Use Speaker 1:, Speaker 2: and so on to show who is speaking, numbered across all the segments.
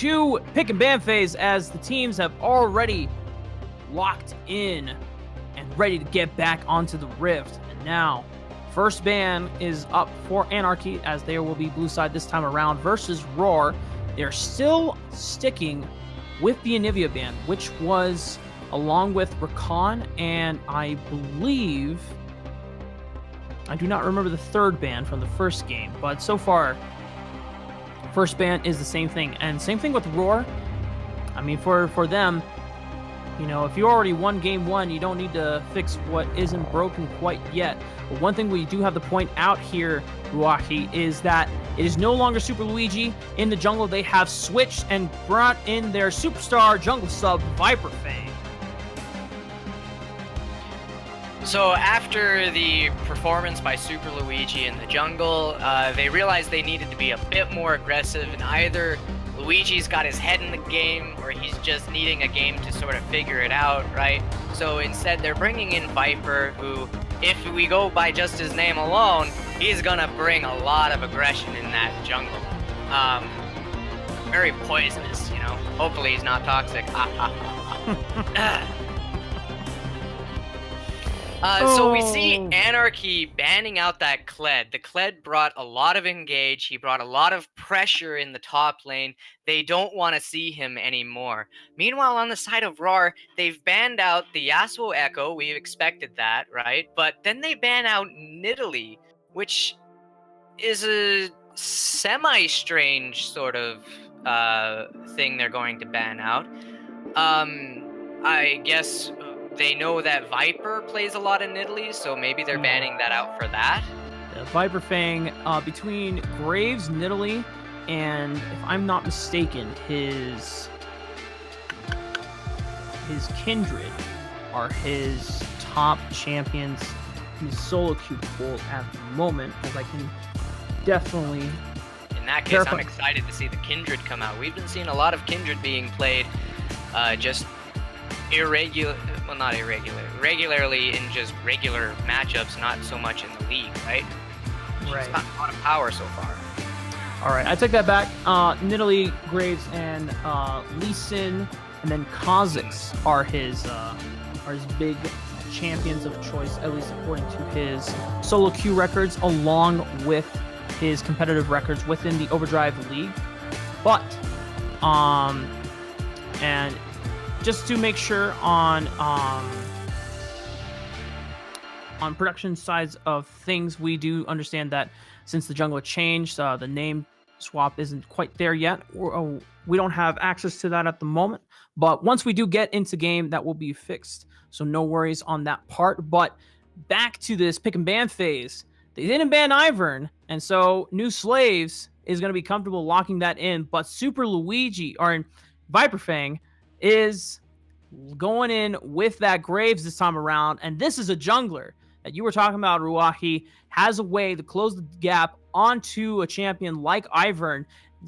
Speaker 1: to pick and ban phase as the teams have already locked in and ready to get back onto the Rift. And now, first ban is up for Anarchy as there will be blue side this time around versus Rawr. They're still sticking with the Anivia ban, which was along with Rakan, and I believe, I do not remember the third ban from the first game, but so far, first ban is the same thing. And same thing with Rawr. I mean, for them, you know, if you already won game one, you don't need to fix what isn't broken quite yet. But one thing we do have to point out here, Ruahi, is that it is no longer Super Luigi in the jungle. They have switched and brought in their superstar jungle sub, Viper Fang.
Speaker 2: So after the performance by Super Luigi in the jungle, they realized they needed to be a bit more aggressive, and either Luigi's got his head in the game or he's just needing a game to sort of figure it out, right? So instead they're bringing in Viper, who, if we go by just his name alone, he's gonna bring a lot of aggression in that jungle. Very poisonous, you know? Hopefully he's not toxic. So we see Anarchy banning out that Kled. The Kled brought a lot of engage. He brought a lot of pressure in the top lane. They don't want to see him anymore. Meanwhile, on the side of Rawr, they've banned out the Yasuo Echo. We expected that, right? But then they ban out Nidalee, which is a semi-strange sort of thing they're going to ban out. I guess they know that Viper plays a lot of Nidalee, so maybe they're banning that out for that.
Speaker 1: Viper Fang, between Graves, Nidalee, and if I'm not mistaken, his Kindred are his top champions in the solo queue pool at the moment, as I can definitely...
Speaker 2: In that case, I'm excited to see the Kindred come out. We've been seeing a lot of Kindred being played just regularly in just regular matchups, not so much in the league, right?
Speaker 1: Right.
Speaker 2: It's got a lot of power so far.
Speaker 1: All right, I take that back. Nidalee, Graves, and Lee Sin, and then Kha'Zix are his big champions of choice, at least according to his solo queue records, along with his competitive records within the Overdrive League. But, and just to make sure on production sides of things, we do understand that since the jungle changed, the name swap isn't quite there yet. We don't have access to that at the moment, but once we do get into game, that will be fixed. So no worries on that part. But back to this pick and ban phase, they didn't ban Ivern, and so New Slaves is going to be comfortable locking that in. But Super Luigi, or Viper Fang, is going in with that Graves this time around, and this is a jungler that you were talking about, Ruahi, has a way to close the gap onto a champion like Ivern,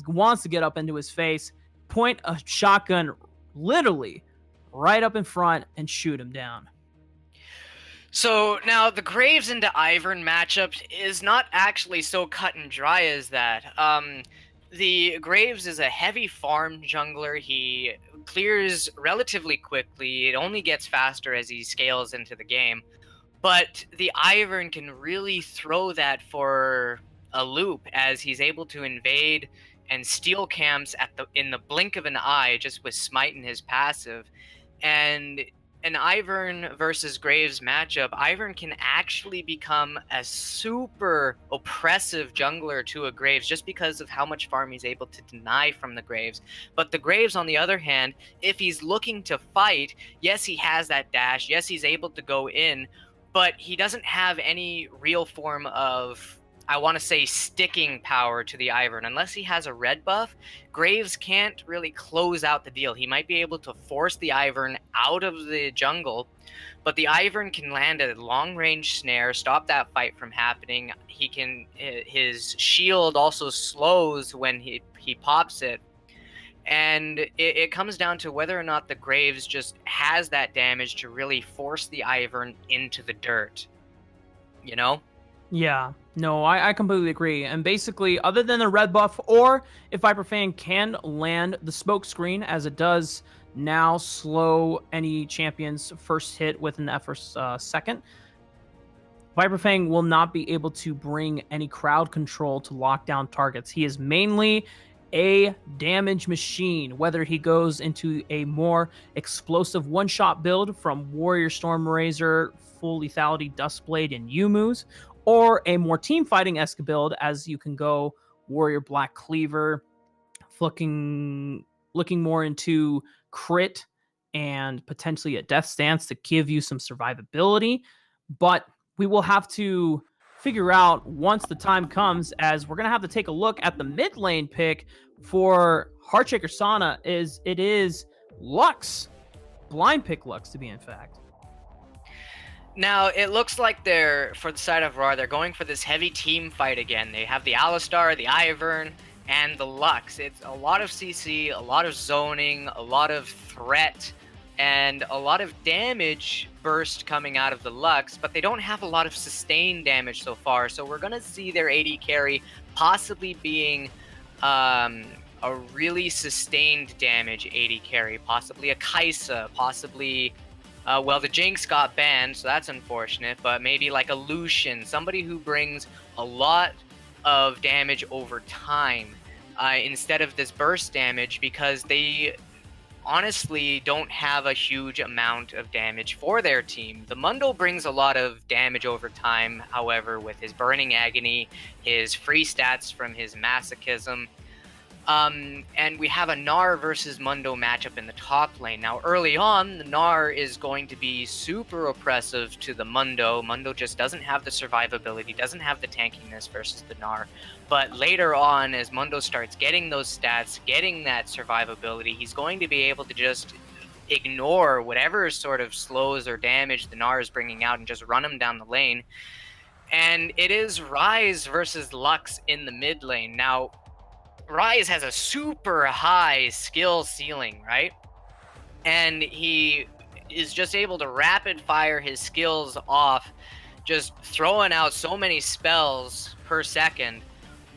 Speaker 1: wants to get up into his face, point a shotgun literally right up in front, and shoot him down.
Speaker 2: So now the Graves into Ivern matchup is not actually so cut and dry as that. The Graves is a heavy farm jungler. He clears relatively quickly. It only gets faster as he scales into the game. But the Ivern can really throw that for a loop, as he's able to invade and steal camps in the blink of an eye, just with Smite in his passive. And an Ivern versus Graves matchup, Ivern can actually become a super oppressive jungler to a Graves just because of how much farm he's able to deny from the Graves. But the Graves, on the other hand, if he's looking to fight, yes, he has that dash, yes, he's able to go in, but he doesn't have any real form of, I want to say, sticking power to the Ivern. Unless he has a red buff, Graves can't really close out the deal. He might be able to force the Ivern out of the jungle, but the Ivern can land a long-range snare, stop that fight from happening. His shield also slows when he pops it. And it comes down to whether or not the Graves just has that damage to really force the Ivern into the dirt. You know?
Speaker 1: Yeah. No, I completely agree. And basically, other than the red buff, or if Viper Fang can land the smoke screen, as it does now slow any champion's first hit within that first second, Viper Fang will not be able to bring any crowd control to lock down targets. He is mainly a damage machine, whether he goes into a more explosive one-shot build from Warrior Storm Razor, Full Lethality Dustblade, and Yumu's, or a more team fighting esque build as you can go Warrior Black Cleaver, looking more into crit and potentially a death stance to give you some survivability. But we will have to figure out once the time comes, as we're going to have to take a look at the mid lane pick for Heartshaker Sana. It is Lux, blind pick Lux to be in fact.
Speaker 2: Now, it looks like for the side of Rawr, they're going for this heavy team fight again. They have the Alistar, the Ivern, and the Lux. It's a lot of CC, a lot of zoning, a lot of threat, and a lot of damage burst coming out of the Lux, but they don't have a lot of sustained damage so far, so we're going to see their AD carry possibly being a really sustained damage AD carry, possibly a Kaisa, possibly... well, the Jinx got banned, so that's unfortunate, but maybe like a Lucian, somebody who brings a lot of damage over time instead of this burst damage, because they honestly don't have a huge amount of damage for their team. The Mundo brings a lot of damage over time, however, with his Burning Agony, his free stats from his Masochism. And we have a Gnar versus Mundo matchup in the top lane. Now, early on, the Gnar is going to be super oppressive to the Mundo. Mundo just doesn't have the survivability, doesn't have the tankiness versus the Gnar. But later on, as Mundo starts getting those stats, getting that survivability, he's going to be able to just ignore whatever sort of slows or damage the Gnar is bringing out and just run him down the lane. And it is Ryze versus Lux in the mid lane. Now, Ryze has a super high skill ceiling, right? And he is just able to rapid fire his skills off, just throwing out so many spells per second.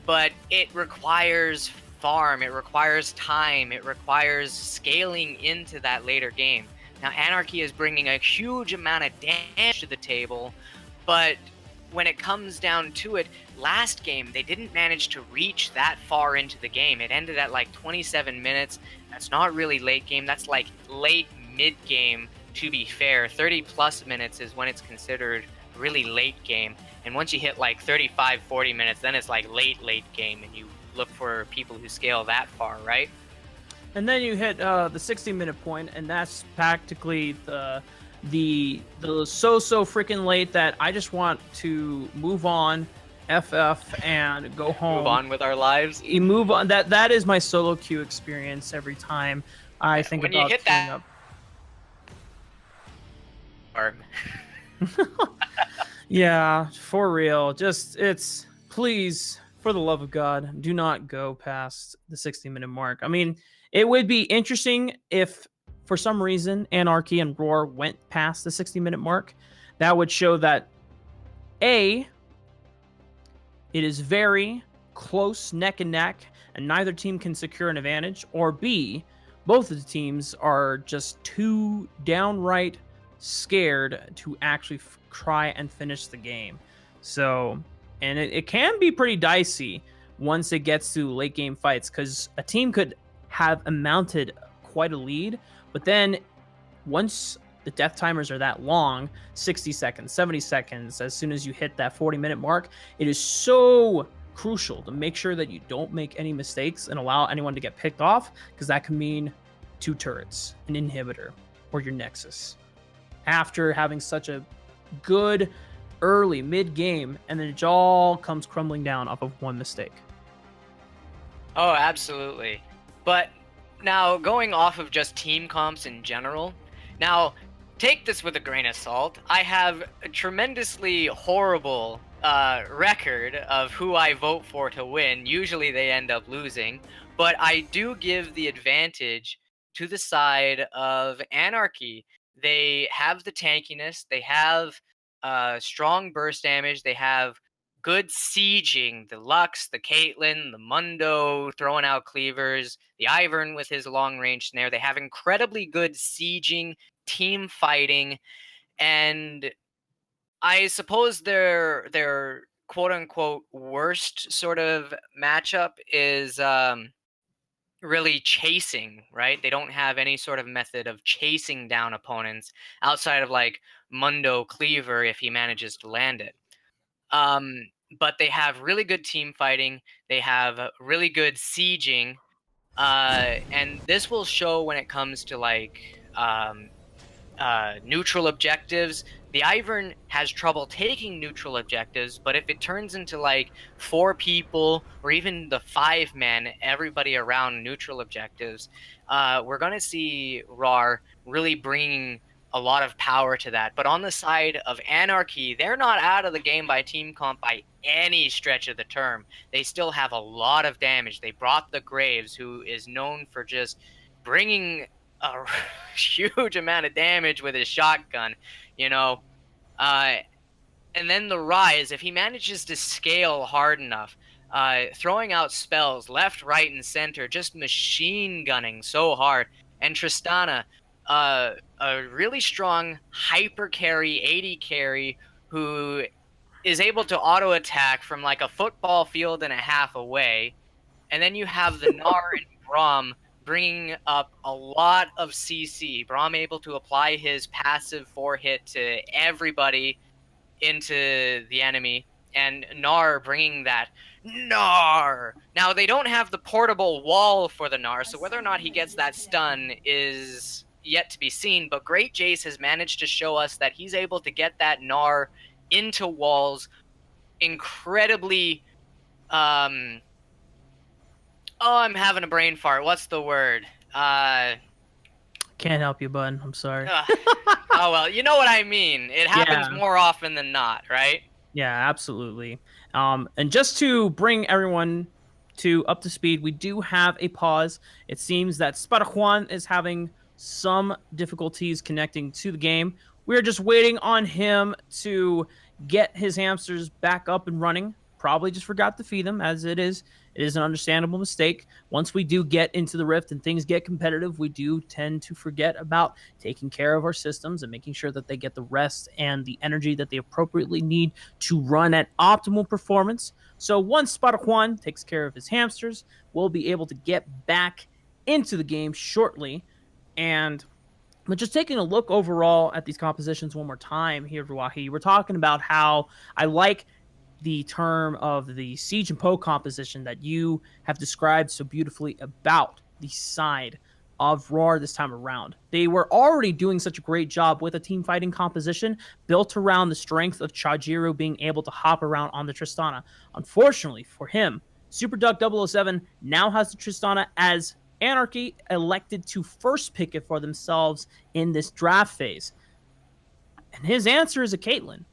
Speaker 2: But it requires farm, it requires time, it requires scaling into that later game. Now, Anarchy is bringing a huge amount of damage to the table, but when it comes down to it, last game, they didn't manage to reach that far into the game. It ended at like 27 minutes. That's not really late game. That's like late mid-game, to be fair. 30 plus minutes is when it's considered really late game. And once you hit like 35, 40 minutes, then it's like late game. And you look for people who scale that far, right?
Speaker 1: And then you hit the 60-minute point, and that's practically the so freaking late that I just want to move on, FF, and go home.
Speaker 2: Move on with our lives.
Speaker 1: You move on. That is my solo queue experience every time I think
Speaker 2: when
Speaker 1: about
Speaker 2: you hit
Speaker 1: queuing
Speaker 2: that.
Speaker 1: up. Yeah, for real. It's please, for the love of God, do not go past the 60-minute mark. I mean, it would be interesting if for some reason Anarchy and Rawr went past the 60-minute mark. That would show that A, it is very close neck and neck and neither team can secure an advantage, or B, both of the teams are just too downright scared to actually try and finish the game. So, and it can be pretty dicey once it gets to late game fights, because a team could have amounted quite a lead, but then once the death timers are that long, 60 seconds, 70 seconds, as soon as you hit that 40-minute mark, it is so crucial to make sure that you don't make any mistakes and allow anyone to get picked off, because that can mean 2 turrets, an inhibitor, or your Nexus. After having such a good early mid-game, and then it all comes crumbling down off of one mistake.
Speaker 2: Oh, absolutely. But now, going off of just team comps in general, now, take this with a grain of salt. I have a tremendously horrible record of who I vote for to win. Usually they end up losing, but I do give the advantage to the side of Anarchy. They have the tankiness, they have strong burst damage, they have good sieging. The Lux, the Caitlyn, the Mundo throwing out cleavers, the Ivern with his long range snare. They have incredibly good sieging, team fighting, and I suppose their quote unquote worst sort of matchup is really chasing, right? They don't have any sort of method of chasing down opponents outside of like Mundo Cleaver if he manages to land it. But they have really good team fighting. They have really good sieging, and this will show when it comes to like neutral objectives. The Ivern has trouble taking neutral objectives, but if it turns into like 4 people or even the 5-man, everybody around neutral objectives, we're going to see Rawr really bringing a lot of power to that. But on the side of Anarchy, they're not out of the game by team comp by any stretch of the term. They still have a lot of damage. They brought the Graves, who is known for just bringing a huge amount of damage with his shotgun, you know. And then the Rise, if he manages to scale hard enough, throwing out spells left, right, and center, just machine gunning so hard. And Tristana, a really strong hyper carry, 80 carry, who is able to auto attack from like a football field and a half away. And then you have the Gnar and Braum bringing up a lot of CC. Braum able to apply his passive 4-hit to everybody into the enemy, and Gnar bringing that Gnar. Now, they don't have the portable wall for the Gnar, so whether or not he gets that stun is yet to be seen, but Great Jace has managed to show us that he's able to get that Gnar into walls incredibly... Oh, I'm having a brain fart. What's the word?
Speaker 1: Can't help you, bud. I'm sorry.
Speaker 2: Oh, well, you know what I mean. It happens more often than not, right?
Speaker 1: Yeah, absolutely. And just to bring everyone up to speed, we do have a pause. It seems that Spadajuan is having some difficulties connecting to the game. We're just waiting on him to get his hamsters back up and running. Probably just forgot to feed them, as it is an understandable mistake. Once we do get into the Rift and things get competitive, we do tend to forget about taking care of our systems and making sure that they get the rest and the energy that they appropriately need to run at optimal performance. So once Spadajuan takes care of his hamsters, we'll be able to get back into the game shortly. But just taking a look overall at these compositions one more time here, Ruahi, we're talking about how I like the term of the Siege and Poe composition that you have described so beautifully about the side of Rawr this time around. They were already doing such a great job with a team fighting composition built around the strength of Chajiru being able to hop around on the Tristana. Unfortunately for him, Super Duck 007 now has the Tristana as Anarchy elected to first pick it for themselves in this draft phase. And his answer is a Caitlyn.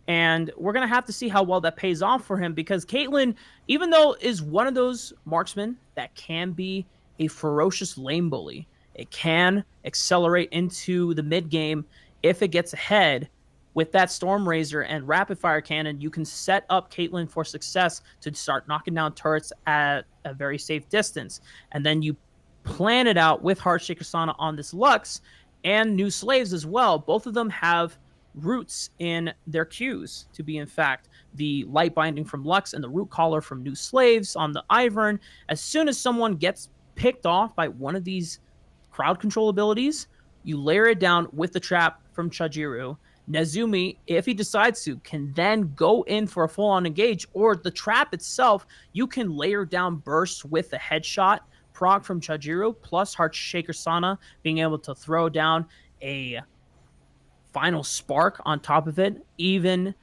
Speaker 1: And we're going to have to see how well that pays off for him, because Caitlyn, even though is one of those marksmen that can be a ferocious lane bully, it can accelerate into the mid game if it gets ahead. With that Storm Razor and Rapid Fire Cannon, you can set up Caitlyn for success to start knocking down turrets at a very safe distance. And then you plan it out with Heartshaker Sana on this Lux and New Slaves as well. Both of them have roots in their queues to be, in fact, the Light Binding from Lux and the Root Collar from New Slaves on the Ivern. As soon as someone gets picked off by one of these crowd control abilities, you layer it down with the trap from Chajiru. Nezumi, if he decides to, can then go in for a full-on engage, or the trap itself, you can layer down bursts with the headshot proc from Chajiru, plus Heartshaker Sana being able to throw down a final spark on top of it, even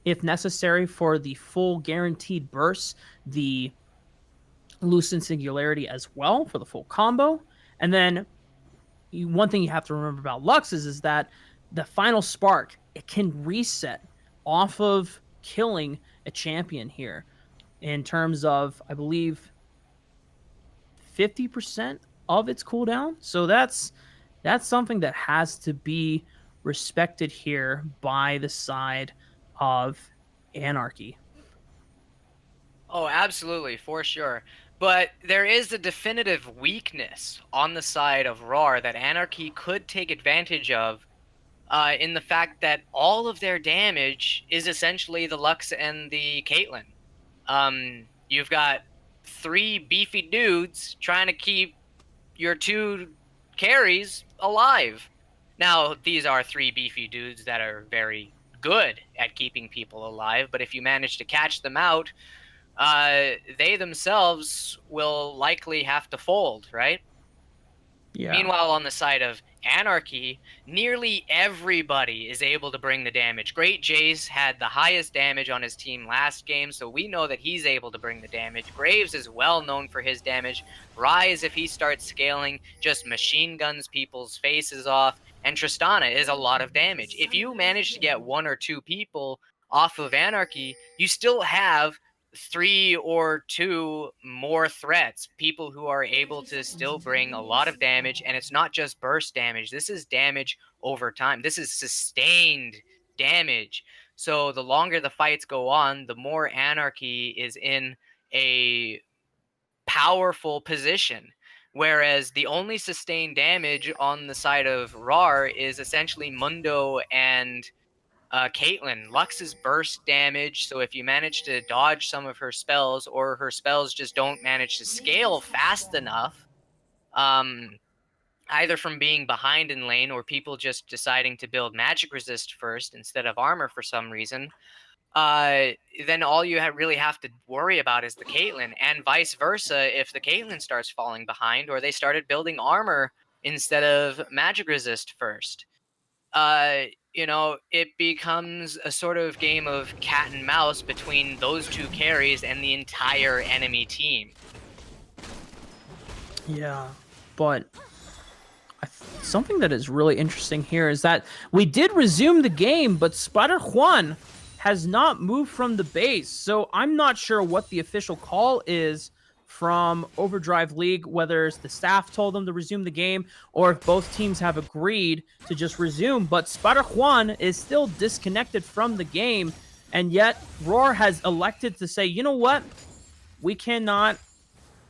Speaker 1: if necessary for the full guaranteed burst, the Lucent Singularity as well for the full combo. And then one thing you have to remember about Lux is that the final spark, it can reset off of killing a champion here in terms of, I believe, 50% of its cooldown. So that's something that has to be respected here by the side of Anarchy.
Speaker 2: Oh, absolutely, for sure. But there is a definitive weakness on the side of Rawr that Anarchy could take advantage of, in the fact that all of their damage is essentially the Lux and the Caitlyn. You've got three beefy dudes trying to keep your two carries alive. Now, these are three beefy dudes that are very good at keeping people alive, but if you manage to catch them out, they themselves will likely have to fold, right?
Speaker 1: Yeah.
Speaker 2: Meanwhile, on the side of Anarchy, nearly everybody is able to bring the damage. Great Jace had the highest damage on his team last game, so we know that he's able to bring the damage. Graves is well known for his damage. Rise, if he starts scaling, just machine guns people's faces off. And Tristana is a lot of damage. If you manage to get one or two people off of Anarchy, you still have three or two more threats, people who are able to still bring a lot of damage. And it's not just burst damage, this is damage over time, this is sustained damage. So the longer the fights go on, the more Anarchy is in a powerful position. Whereas the only sustained damage on the side of Rawr is essentially Mundo and Caitlyn. Lux's burst damage, so if you manage to dodge some of her spells, or her spells just don't manage to scale fast enough, either from being behind in lane or people just deciding to build magic resist first instead of armor for some reason, then all you really have to worry about is the Caitlyn, and vice versa if the Caitlyn starts falling behind or they started building armor instead of magic resist first. It becomes a sort of game of cat and mouse between those two carries and the entire enemy team.
Speaker 1: Yeah, but something that is really interesting here is that we did resume the game, but Spider Juan has not moved from the base. So I'm not sure what the official call is from Overdrive League, whether the staff told them to resume the game or if both teams have agreed to just resume. But Spider Juan is still disconnected from the game, and yet Rawr has elected to say, you know what? We cannot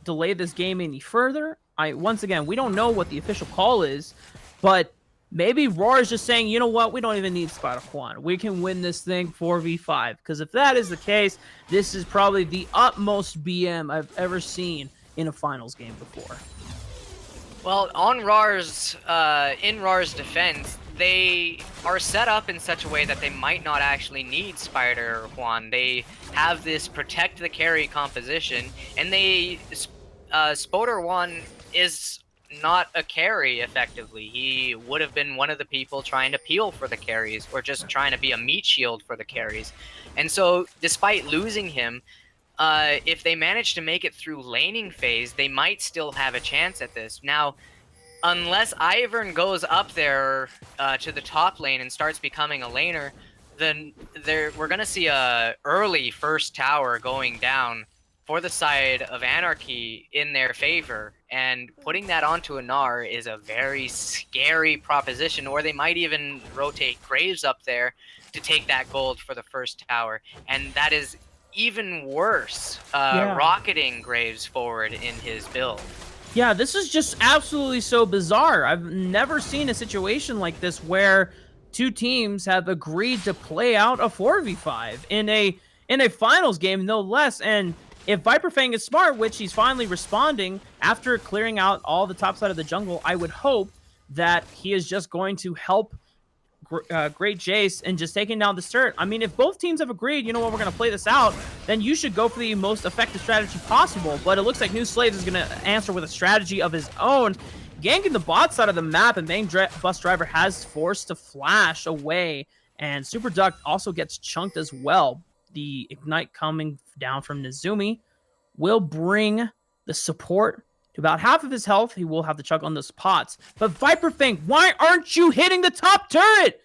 Speaker 1: delay this game any further. Once again, we don't know what the official call is, but maybe Rawr is just saying, you know what, we don't even need Spider Juan. We can win this thing 4v5. Because if that is the case, this is probably the utmost BM I've ever seen in a finals game before.
Speaker 2: Well, on in Rawr's defense, they are set up in such a way that they might not actually need Spider Juan. They have this protect the carry composition, and Spoder Juan is not a carry effectively. He would have been one of the people trying to peel for the carries or just trying to be a meat shield for the carries. And so despite losing him, if they manage to make it through laning phase, they might still have a chance at this. Now, unless Ivern goes up there to the top lane and starts becoming a laner, then we're going to see a early first tower going down for the side of Anarchy in their favor, and putting that onto a Gnar is a very scary proposition, or they might even rotate Graves up there to take that gold for the first tower, and that is even worse, rocketing Graves forward in his build.
Speaker 1: Yeah, this is just absolutely so bizarre. I've never seen a situation like this where two teams have agreed to play out a 4v5 in a finals game, no less. And if Viper Fang is smart, which he's finally responding after clearing out all the top side of the jungle, I would hope that he is just going to help Great Jace and just taking down the turret. I mean, if both teams have agreed, you know what, we're going to play this out, then you should go for the most effective strategy possible. But it looks like New Slaves is going to answer with a strategy of his own, ganking the bot side of the map, and main bus driver has forced to flash away, and Super Duck also gets chunked as well. The Ignite coming down from Nezumi will bring the support to about half of his health. He will have to chug on those pots. But Viper Fang, why aren't you hitting the top turret?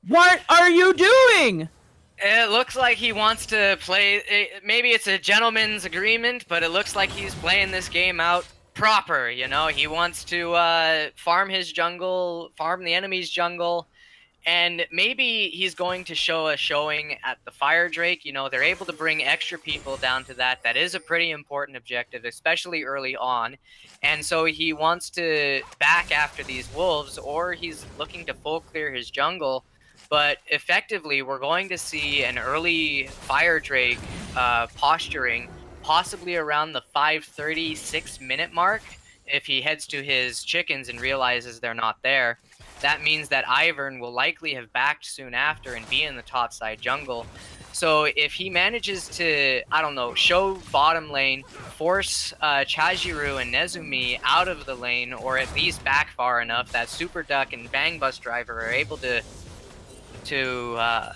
Speaker 1: What are you doing?
Speaker 2: It looks like he wants to play, maybe it's a gentleman's agreement, but it looks like he's playing this game out proper, you know? He wants to farm his jungle, farm the enemy's jungle, And maybe he's going to show a showing at the Fire Drake. You know, they're able to bring extra people down to that. That is a pretty important objective, especially early on. And so he wants to back after these wolves, or he's looking to full clear his jungle. But effectively, we're going to see an early Fire Drake posturing, possibly around the 5:30, 6-minute mark. If he heads to his chickens and realizes they're not there, that means that Ivern will likely have backed soon after and be in the top side jungle. So if he manages to, I don't know, show bottom lane, force Chajiru and Nezumi out of the lane, or at least back far enough that Super Duck and Bang Bus Driver are able to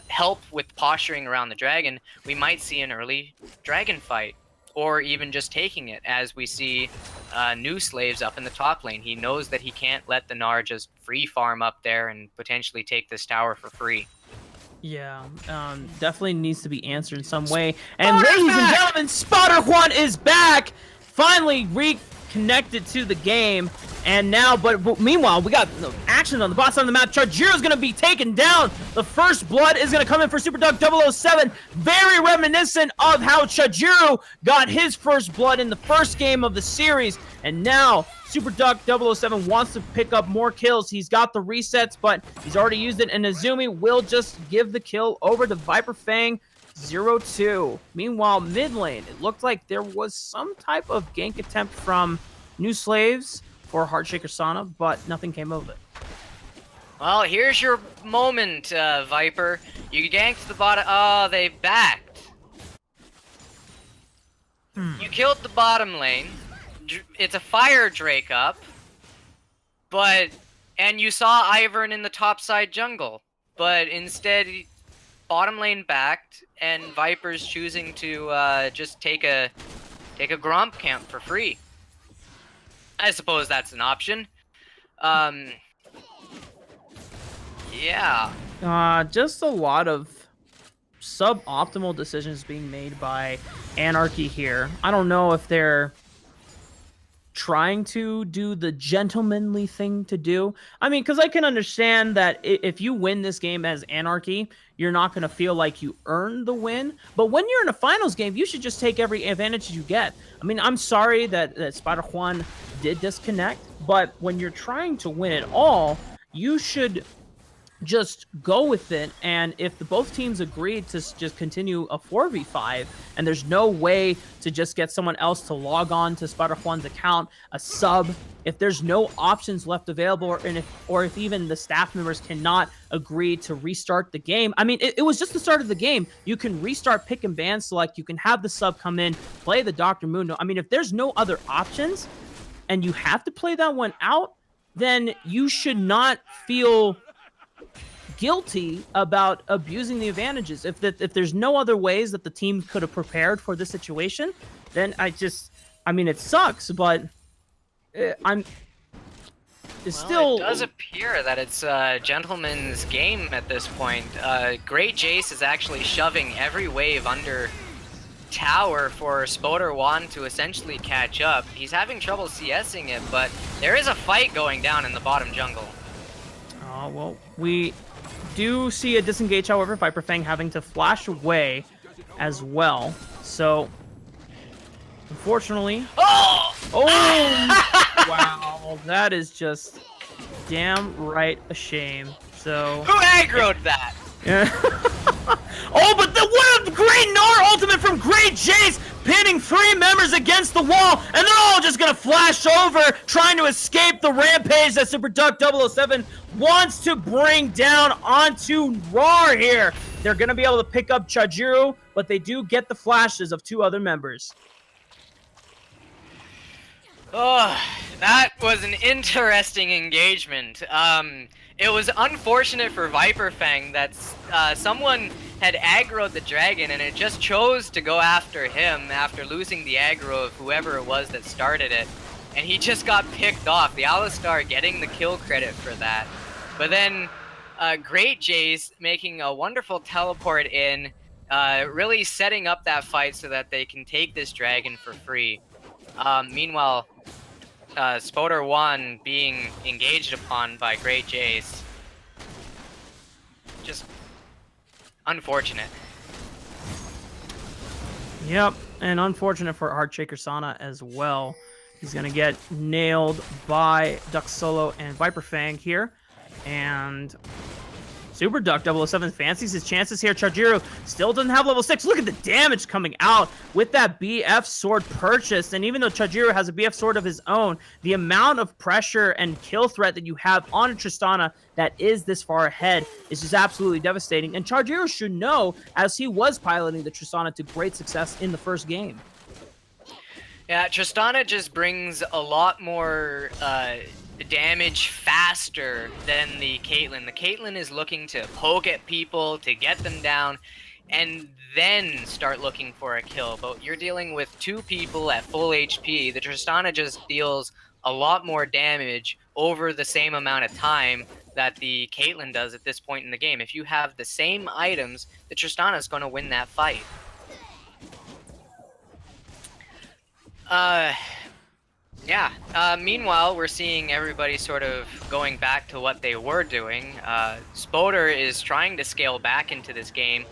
Speaker 2: help with posturing around the dragon, we might see an early dragon fight, or even just taking it, as we see new slaves up in the top lane. He knows that he can't let the Gnar just free farm up there and potentially take this tower for free.
Speaker 1: Yeah, definitely needs to be answered in some way. And ladies and gentlemen, Spotter Juan is back! Finally reconnected to the game. And now, but meanwhile, we got action on the bottom side of the map. Chajiro's going to be taken down. The first blood is going to come in for Super Duck 007. Very reminiscent of how Chajiro got his first blood in the first game of the series. And now, Super Duck 007 wants to pick up more kills. He's got the resets, but he's already used it. And Nezumi will just give the kill over to Viper Fang 0-2. Meanwhile, mid lane, it looked like there was some type of gank attempt from New Slaves or Heartshaker Sana, but nothing came of it.
Speaker 2: Well, here's your moment, Viper. You ganked the bottom. Oh, they backed. You killed the bottom lane. It's a Fire Drake up, and you saw Ivern in the topside jungle, but instead, bottom lane backed, and Viper's choosing to just take a Gromp camp for free. I suppose that's an option. Yeah.
Speaker 1: Just a lot of suboptimal decisions being made by Anarchy here. I don't know if they're trying to do the gentlemanly thing to do. I mean, because I can understand that if you win this game as Anarchy, you're not going to feel like you earned the win. But when you're in a finals game, you should just take every advantage you get. I mean, I'm sorry that Spider Juan did disconnect, but when you're trying to win it all, you should just go with it. And if both teams agreed to just continue a 4v5 and there's no way to just get someone else to log on to Spider Juan's account, a sub, if there's no options left available, or if even the staff members cannot agree to restart the game. I mean, it was just the start of the game. You can restart pick and ban select. You can have the sub come in, play the Dr. Mundo. I mean, if there's no other options and you have to play that one out, then you should not feel guilty about abusing the advantages. If there's no other ways that the team could have prepared for this situation, then I mean, it sucks, but it
Speaker 2: does appear that it's a gentleman's game at this point. Great Jace is actually shoving every wave under tower for Spoder Juan to essentially catch up. He's having trouble CSing it, but there is a fight going down in the bottom jungle.
Speaker 1: Well, we do see a disengage, however, Viper Fang having to flash away as well. So, unfortunately... Oh! Wow, that is just damn right a shame. So...
Speaker 2: Who aggroed that?
Speaker 1: Yeah. Oh, but what a great Gnar ultimate from Great Jace, pinning 3 members against the wall, and they're all just gonna flash over, trying to escape the rampage that Super Duck 007 wants to bring down onto Rawr here. They're gonna be able to pick up Chajiro, but they do get the flashes of 2 other members.
Speaker 2: Oh, that was an interesting engagement. It was unfortunate for Viper Fang that someone had aggroed the dragon and it just chose to go after him after losing the aggro of whoever it was that started it. And he just got picked off, the Alistar getting the kill credit for that. But then Great Jace making a wonderful teleport in, really setting up that fight so that they can take this dragon for free. Meanwhile, Spoder Juan being engaged upon by Great Jace. just unfortunate.
Speaker 1: Yep, and unfortunate for Heartshaker Sana as well. He's going to get nailed by Duck Solo and Viper Fang here. And Super Duck 007 fancies his chances here. Chajiro still doesn't have level 6. Look at the damage coming out with that BF sword purchased. And even though Chajiro has a BF sword of his own, the amount of pressure and kill threat that you have on a Tristana that is this far ahead is just absolutely devastating. And Chajiro should know, as he was piloting the Tristana to great success in the first game.
Speaker 2: Yeah, Tristana just brings a lot more damage faster than the Caitlyn. The Caitlyn is looking to poke at people, to get them down, and then start looking for a kill. But you're dealing with 2 people at full HP. The Tristana just deals a lot more damage over the same amount of time that the Caitlyn does at this point in the game. If you have the same items, the Tristana is going to win that fight. Meanwhile, we're seeing everybody sort of going back to what they were doing. Spoder is trying to scale back into this game.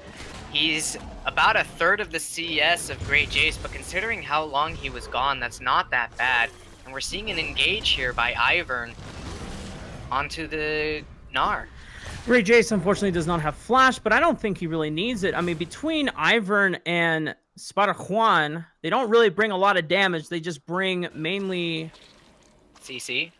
Speaker 2: He's about a third of the CS of Great Jace, but considering how long he was gone, that's not that bad. And we're seeing an engage here by Ivern onto the Gnar.
Speaker 1: Great Jace unfortunately does not have flash, but I don't think he really needs it. I mean, between Ivern and Spada Juan, they don't really bring a lot of damage. They just bring mainly
Speaker 2: CC.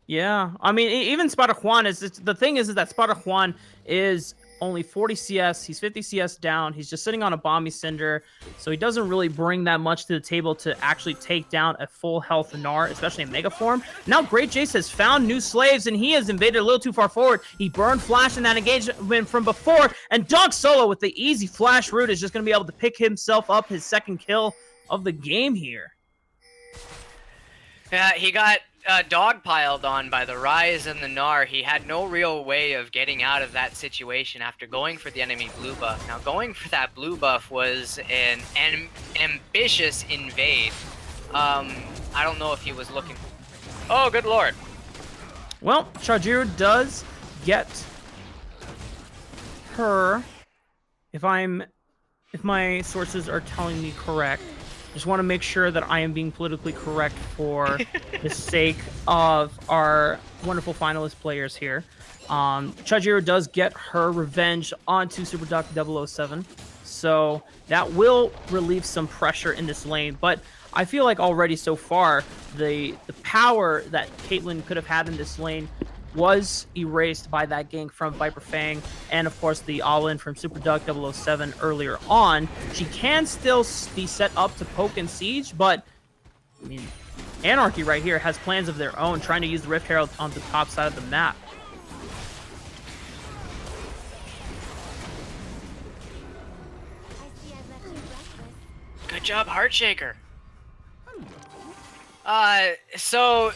Speaker 1: Yeah, I mean, even Spada Juan is the thing is that Spada Juan is only 40 CS. He's 50 CS down. He's just sitting on a Bomby Cinder, so he doesn't really bring that much to the table to actually take down a full health Gnar, especially in Mega Form. Now Great Jace has found new slaves, and he has invaded a little too far forward. He burned Flash in that engagement from before, and Dog Solo with the easy Flash route is just going to be able to pick himself up his second kill of the game here.
Speaker 2: Yeah, he got dogpiled on by the Rise and the Gnar. He had no real way of getting out of that situation after going for the enemy blue buff. Now, going for that blue buff was an ambitious invade. I don't know if he was looking... Oh, good lord.
Speaker 1: Well, Chajiro does get her, if my sources are telling me correct. Just want to make sure that I am being politically correct for the sake of our wonderful finalist players here. Chajiro does get her revenge onto Super Duck 007, so that will relieve some pressure in this lane. But I feel like already so far, the power that Caitlyn could have had in this lane was erased by that gank from Viper Fang, and of course the all-in from Super Duck 007 earlier on. She can still be set up to poke and siege, but I mean, Anarchy right here has plans of their own, trying to use the Rift Herald on the top side of the map.
Speaker 2: Good job, Heartshaker. So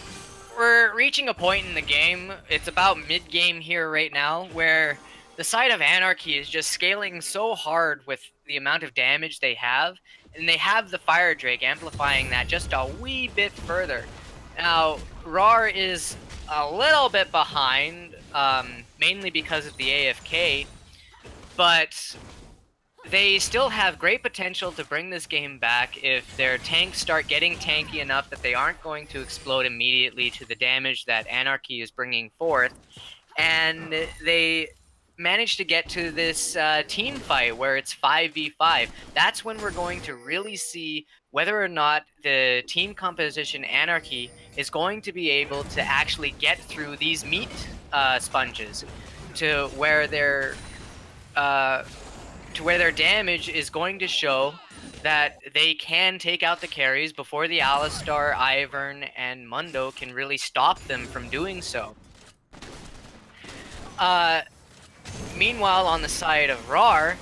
Speaker 2: we're reaching a point in the game, it's about mid-game here right now, where the side of Anarchy is just scaling so hard with the amount of damage they have, and they have the Fire Drake amplifying that just a wee bit further. Now, Rawr is a little bit behind, mainly because of the AFK, but they still have great potential to bring this game back if their tanks start getting tanky enough that they aren't going to explode immediately to the damage that Anarchy is bringing forth. And they manage to get to this team fight where it's 5v5. That's when we're going to really see whether or not the team composition Anarchy is going to be able to actually get through these meat sponges to where their damage is going to show that they can take out the carries before the Alistar, Ivern, and Mundo can really stop them from doing so. Meanwhile, on the side of Rawr,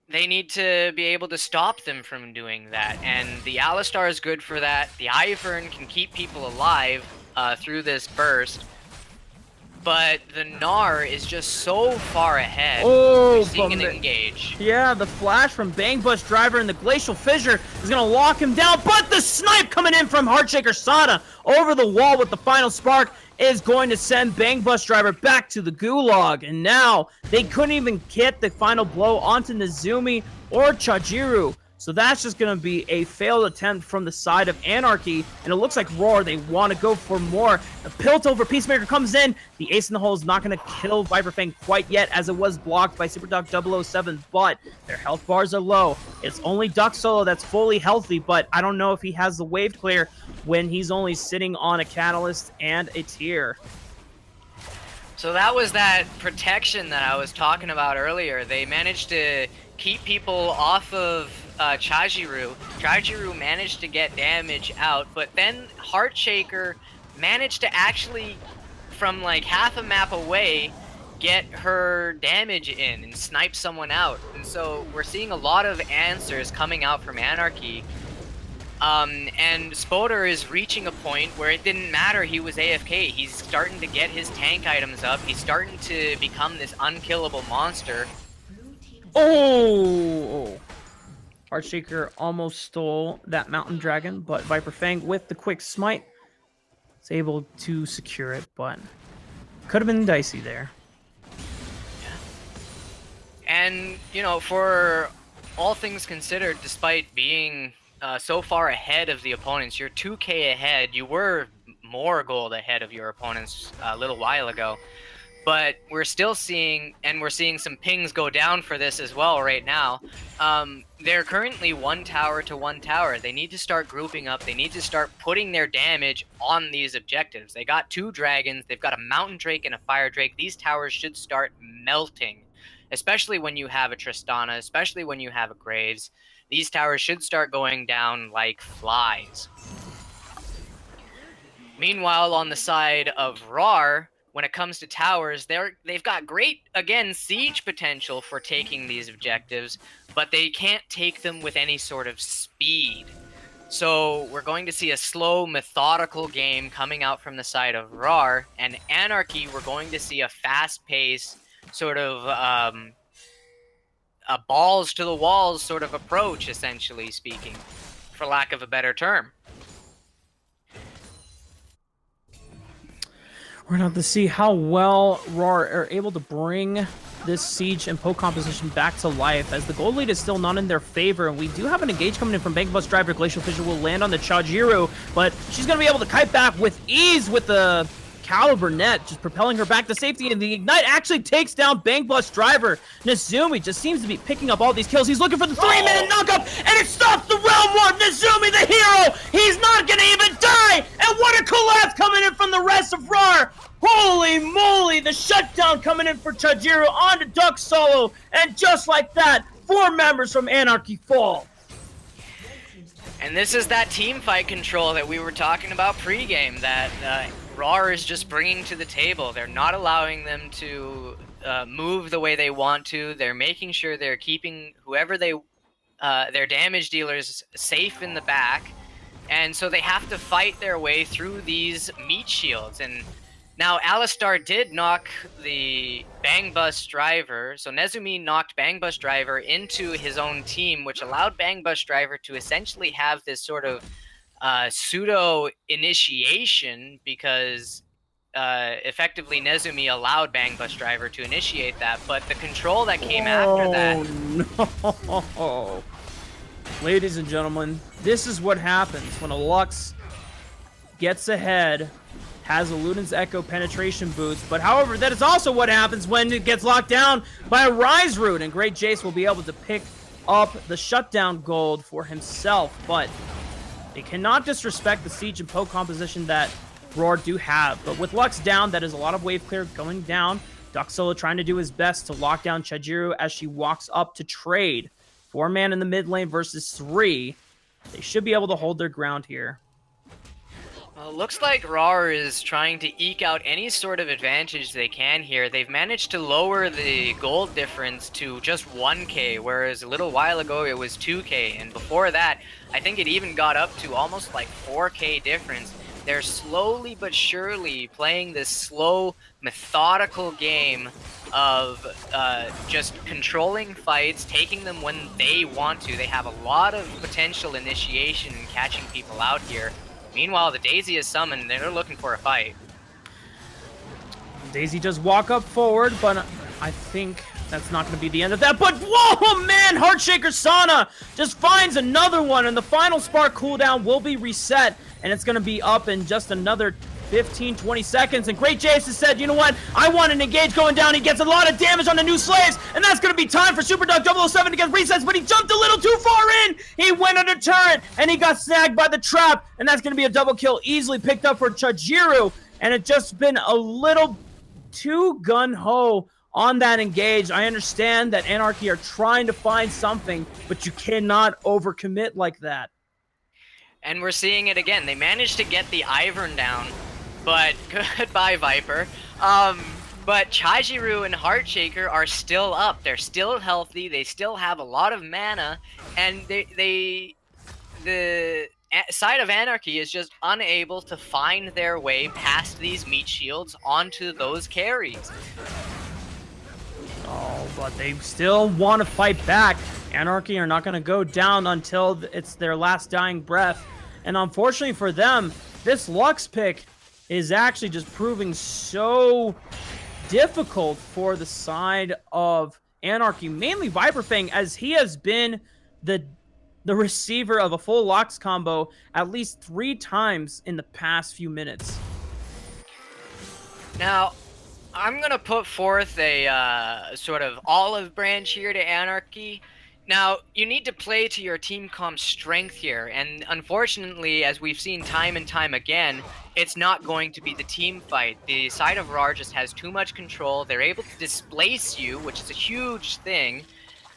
Speaker 2: they need to be able to stop them from doing that, and the Alistar is good for that. The Ivern can keep people alive through this burst. But the Gnar is just so far ahead.
Speaker 1: Oh,
Speaker 2: we're seeing an engage.
Speaker 1: Yeah, the flash from Bang Bush Driver and the Glacial Fissure is going to lock him down. But the snipe coming in from Heartshaker Sada over the wall with the final spark is going to send Bang Bus Driver back to the gulag. And now they couldn't even get the final blow onto Nezumi or Chajiru. So that's just going to be a failed attempt from the side of Anarchy. And it looks like Rawr, they want to go for more. The Piltover Peacemaker comes in. The ace in the hole is not going to kill Viper Fang quite yet, as it was blocked by Super Duck 007. But their health bars are low. It's only Duck Solo that's fully healthy, but I don't know if he has the wave clear when he's only sitting on a Catalyst and a Tier.
Speaker 2: So that was that protection that I was talking about earlier. They managed to keep people off of Chajiru. Chajiru managed to get damage out, but then Heartshaker managed to actually, from like half a map away, get her damage in and snipe someone out. And so we're seeing a lot of answers coming out from Anarchy. And Spoder is reaching a point where it didn't matter he was AFK. He's starting to get his tank items up. He's starting to become this unkillable monster.
Speaker 1: Oh! Heartshaker almost stole that Mountain Dragon, but Viper Fang with the quick smite is able to secure it, but could have been dicey there.
Speaker 2: And, you know, for all things considered, despite being so far ahead of the opponents, you're 2k ahead. You were more gold ahead of your opponents a little while ago. But we're still seeing, and we're seeing some pings go down for this as well right now. They're currently 1 tower to 1 tower. They need to start grouping up. They need to start putting their damage on these objectives. They got 2 dragons. They've got a Mountain Drake and a Fire Drake. These towers should start melting, especially when you have a Tristana, especially when you have a Graves. These towers should start going down like flies. Meanwhile, on the side of Rawr, when it comes to towers, they've got great, again, siege potential for taking these objectives, but they can't take them with any sort of speed. So we're going to see a slow, methodical game coming out from the side of Rawr, and Anarchy, we're going to see a fast-paced, sort of a balls-to-the-walls sort of approach, essentially speaking, for lack of a better term.
Speaker 1: We're going to have to see how well Rawr are able to bring this siege and poke composition back to life, as the gold lead is still not in their favor, and we do have an engage coming in from Bank Bus Driver. Glacial Fissure will land on the Chajiru, but she's going to be able to kite back with ease with the Caliber net, just propelling her back to safety, and the Ignite actually takes down Bang Bus Driver. Nezumi just seems to be picking up all these kills. He's looking for the 3-minute knockup, and it stops the Realm War. Nezumi, the hero, he's not gonna even die, and what a collapse coming in from the rest of Rawr. Holy moly, the shutdown coming in for Chajiru onto Duck Solo, and just like that, 4 members from Anarchy fall.
Speaker 2: And this is that team fight control that we were talking about pregame, that Rawr is just bringing to the table. They're not allowing them to move the way they want to. They're making sure they're keeping whoever their damage dealers safe in the back. And so they have to fight their way through these meat shields. And now Alistar did knock the Bang Bus Driver. So Nezumi knocked Bang Bus Driver into his own team, which allowed Bang Bus Driver to essentially have this sort of pseudo initiation, because effectively Nezumi allowed Bang Bus Driver to initiate that, but the control that came after that.
Speaker 1: No. Ladies and gentlemen, this is what happens when a Lux gets ahead, has a Luden's Echo penetration boost, but however, that is also what happens when it gets locked down by a Rise Root, and Great Jace will be able to pick up the shutdown gold for himself, but they cannot disrespect the siege and poke composition that Rawr do have. But with Lux down, that is a lot of wave clear going down. Duck Solo trying to do his best to lock down Chajiru as she walks up to trade. 4-man in the mid lane versus 3. They should be able to hold their ground here.
Speaker 2: Well, looks like Rawr is trying to eke out any sort of advantage they can here. They've managed to lower the gold difference to just 1k, whereas a little while ago it was 2k, and before that, I think it even got up to almost like 4k difference. They're slowly but surely playing this slow, methodical game of just controlling fights, taking them when they want to. They have a lot of potential initiation and catching people out here. Meanwhile, the Daisy is summoned, and they're looking for a fight.
Speaker 1: Daisy does walk up forward, but I think that's not going to be the end of that. But whoa, man, Heartshaker Sana just finds another one, and the final spark cooldown will be reset, and it's going to be up in just another 15, 20 seconds. And Great Jace has said, you know what? I want an engage going down. He gets a lot of damage on the new slaves, and that's going to be time for Super Dog 007 to get resets, but he jumped a little too far in. He went under turret, and he got snagged by the trap, and that's going to be a double kill easily picked up for Chajiru, and it just been a little too gun-ho on that engage. I understand that Anarchy are trying to find something, but you cannot overcommit like that.
Speaker 2: And we're seeing it again. They managed to get the Ivern down, but goodbye, Viper. But Chajiru and Heartshaker are still up. They're still healthy. They still have a lot of mana, and the side of Anarchy is just unable to find their way past these meat shields onto those carries.
Speaker 1: Oh, but they still want to fight back. Anarchy are not going to go down until it's their last dying breath. And unfortunately for them, this Lux pick is actually just proving so difficult for the side of Anarchy, mainly Viper Fang, as he has been the receiver of a full Lux combo at least 3 times in the past few minutes.
Speaker 2: Now, I'm going to put forth a sort of olive branch here to Anarchy. Now, you need to play to your team comp's strength here, and unfortunately, as we've seen time and time again, it's not going to be the team fight. The side of Rawr just has too much control. They're able to displace you, which is a huge thing,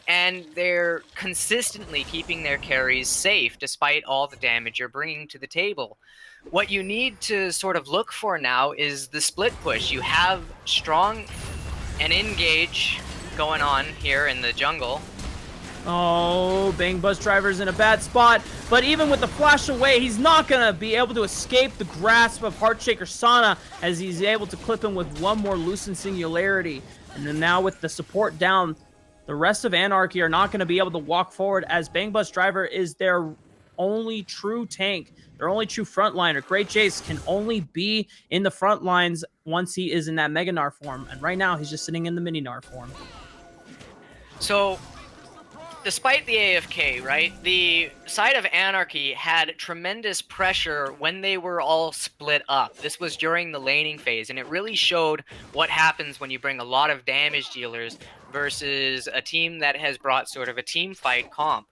Speaker 2: and they're consistently keeping their carries safe despite all the damage you're bringing to the table. What you need to sort of look for now is the split push. You have strong and engage going on here in the jungle.
Speaker 1: Oh, Bang Bus Driver's in a bad spot, but even with the flash away, he's not going to be able to escape the grasp of Heartshaker Sana as he's able to clip him with one more Lucent Singularity. And then now with the support down, the rest of Anarchy are not going to be able to walk forward as Bang Bus Driver is their only true tank, their only true frontliner. Great Jace can only be in the front lines once he is in that Mega Gnar form, and right now he's just sitting in the Mini Gnar form.
Speaker 2: So, despite the AFK, right, the side of Anarchy had tremendous pressure when they were all split up. This was during the laning phase, and it really showed what happens when you bring a lot of damage dealers versus a team that has brought sort of a team fight comp.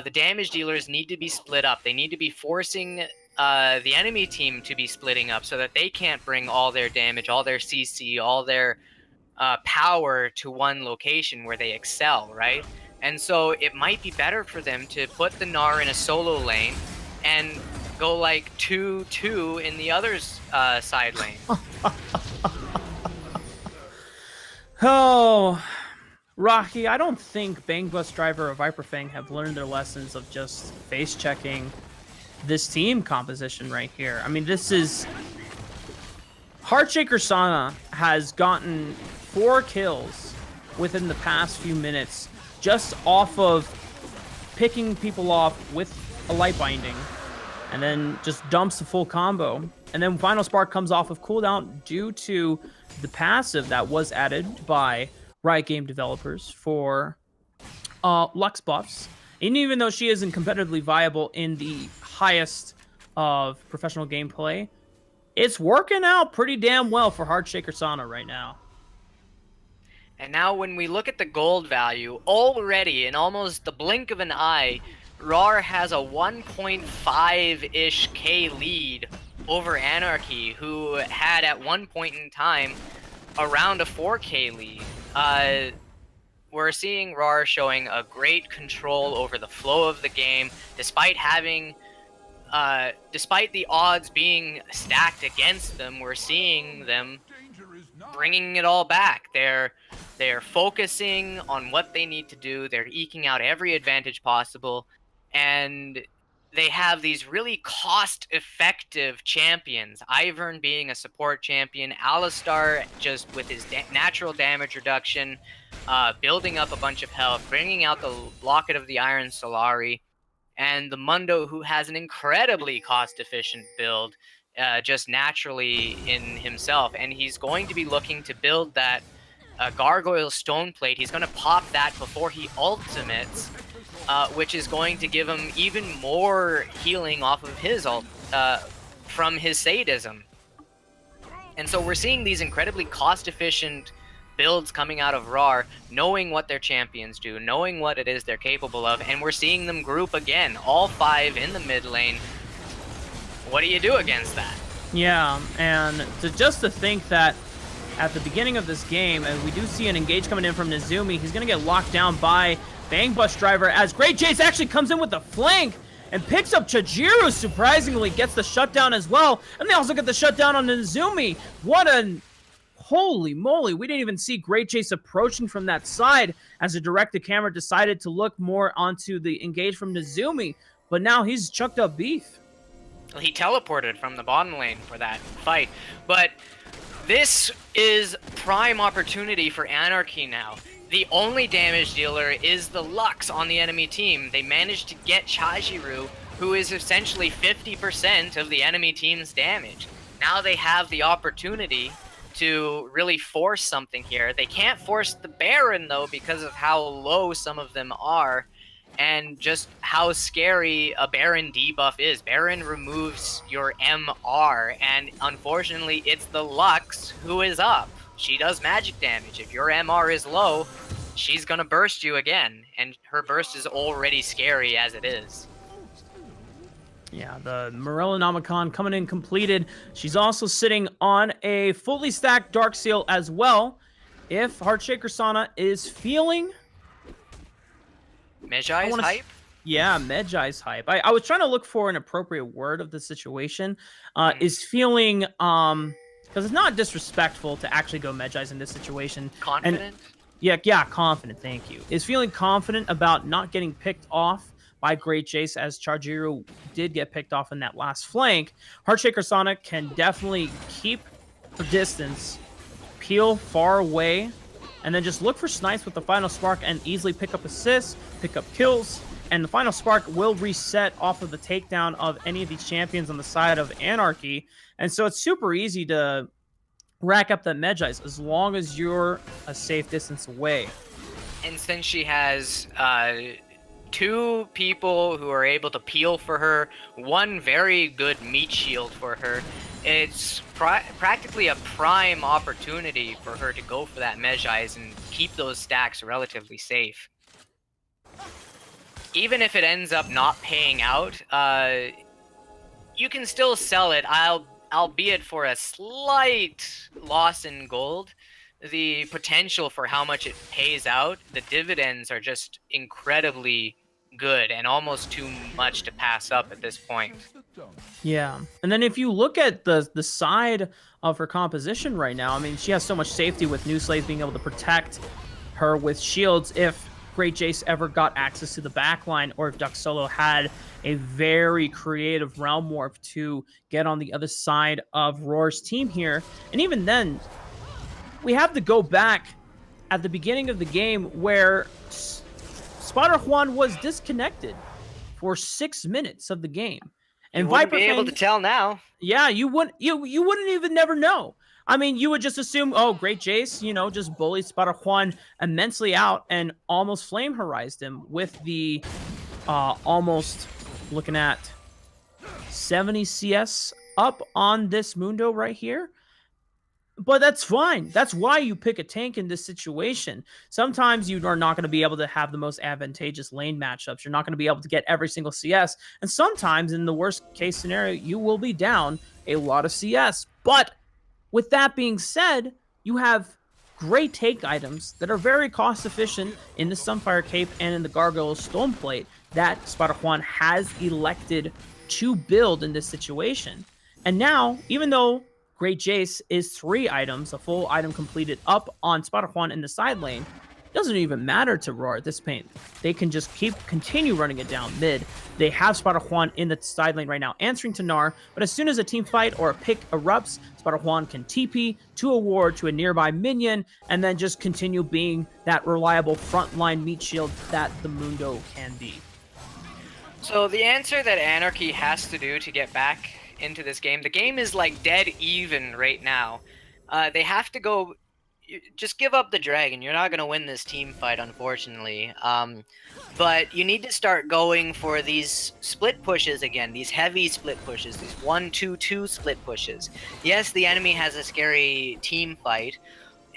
Speaker 2: The damage dealers need to be split up. They need to be forcing the enemy team to be splitting up so that they can't bring all their damage, all their CC, all their power to one location where they excel, right? And so it might be better for them to put the Gnar in a solo lane and go like 2-2 in the other's side lane.
Speaker 1: Oh, Rocky, I don't think Bang Bus Driver or Viper Fang have learned their lessons of just face checking this team composition right here. I mean, this is... Heartshaker Sana has gotten 4 kills within the past few minutes just off of picking people off with a light binding, and then just dumps the full combo. And then Final Spark comes off of cooldown due to the passive that was added by Riot Game developers for Lux buffs. And even though she isn't competitively viable in the highest of professional gameplay, it's working out pretty damn well for Heartshaker Sana right now.
Speaker 2: And now when we look at the gold value, already in almost the blink of an eye, Rawr has a 1.5-ish K lead over Anarchy, who had at one point in time around a 4K lead. We're seeing Rawr showing a great control over the flow of the game, despite having, despite the odds being stacked against them. We're seeing them bringing it all back. They're focusing on what they need to do. They're eking out every advantage possible, and they have these really cost-effective champions. Ivern being a support champion, Alistar just with his natural damage reduction, building up a bunch of health, bringing out the Locket of the Iron Solari, and the Mundo, who has an incredibly cost-efficient build, just naturally in himself, and he's going to be looking to build that Gargoyle Stone Plate. He's going to pop that before he ultimates, which is going to give him even more healing off of his from his sadism. And so we're seeing these incredibly cost-efficient builds coming out of Rawr, knowing what their champions do, knowing what it is they're capable of, and we're seeing them group again, all 5 in the mid lane. What do you do against that?
Speaker 1: Yeah, and just to think that at the beginning of this game, and we do see an engage coming in from Nezumi, he's going to get locked down by Bang Bus Driver as Great Jace actually comes in with the flank and picks up Chajiru, surprisingly, gets the shutdown as well, and they also get the shutdown on Nezumi. What a... Holy moly, we didn't even see Great Jace approaching from that side as the direct-to-camera decided to look more onto the engage from Nezumi, but now he's chucked up beef.
Speaker 2: Well, he teleported from the bottom lane for that fight, but this is prime opportunity for Anarchy now. The only damage dealer is the Lux on the enemy team. They managed to get Chajiru, who is essentially 50% of the enemy team's damage. Now they have the opportunity to really force something here. They can't force the Baron, though, because of how low some of them are and just how scary a Baron debuff is. Baron removes your MR, and unfortunately, it's the Lux who is up. She does magic damage. If your MR is low, she's gonna burst you again, and her burst is already scary as it is.
Speaker 1: Yeah, the Morellonomicon coming in completed. She's also sitting on a fully stacked Dark Seal as well. If Heartshaker Sana is feeling...
Speaker 2: Medjai's hype?
Speaker 1: Yeah, Medjai's hype. I was trying to look for an appropriate word of the situation. Is feeling... because it's not disrespectful to actually go Medjai's in this situation.
Speaker 2: Confident?
Speaker 1: And, yeah, confident, thank you. Is feeling confident about not getting picked off by Great Jace, as Chajiru did get picked off in that last flank. Heartshaker Sonic can definitely keep the distance, peel far away, and then just look for snipes with the Final Spark and easily pick up assists, pick up kills, and the Final Spark will reset off of the takedown of any of these champions on the side of Anarchy. And so it's super easy to rack up that Medjai's as long as you're a safe distance away.
Speaker 2: And since she has 2 people who are able to peel for her, 1 very good meat shield for her, it's practically a prime opportunity for her to go for that Medjai's and keep those stacks relatively safe. Even if it ends up not paying out, you can still sell it, albeit for a slight loss in gold. The potential for how much it pays out, the dividends are just incredibly good and almost too much to pass up at this point.
Speaker 1: Yeah, and then if you look at the side of her composition right now, I mean, she has so much safety with New Slaves being able to protect her with shields if Great Jace ever got access to the backline, or if Duck Solo had a very creative Realm Warp to get on the other side of Rawr's team here. And even then, we have to go back at the beginning of the game where Spider Juan was disconnected for 6 minutes of the game, and
Speaker 2: you wouldn't
Speaker 1: Viper
Speaker 2: be able to tell now.
Speaker 1: Yeah, you wouldn't even never know. I mean, you would just assume, oh, Great Jace, just bullied Spider Juan immensely out and almost flame horized him with the almost looking at 70 CS up on this Mundo right here. But that's fine. That's why you pick a tank in this situation. Sometimes you are not going to be able to have the most advantageous lane matchups. You're not going to be able to get every single CS. And sometimes, in the worst case scenario, you will be down a lot of CS. But with that being said, you have great take items that are very cost efficient in the Sunfire Cape and in the Gargoyle Stone Plate that Spider Juan has elected to build in this situation. And now, even though Great Jace is 3 items, a full item completed up on Spider Juan in the side lane, it doesn't even matter to Rawr at this point. They can just continue running it down mid. They have Spider Juan in the side lane right now, answering to Gnar, but as soon as a team fight or a pick erupts, Spider Juan can TP to a ward to a nearby minion, and then just continue being that reliable frontline meat shield that the Mundo can be.
Speaker 2: So the answer that Anarchy has to do to get back into this game. The game is like dead even right now. They have to go. Just give up the dragon. You're not gonna win this team fight, unfortunately. But you need to start going for these split pushes again. These heavy split pushes. These 1-2-2 split pushes. Yes, the enemy has a scary team fight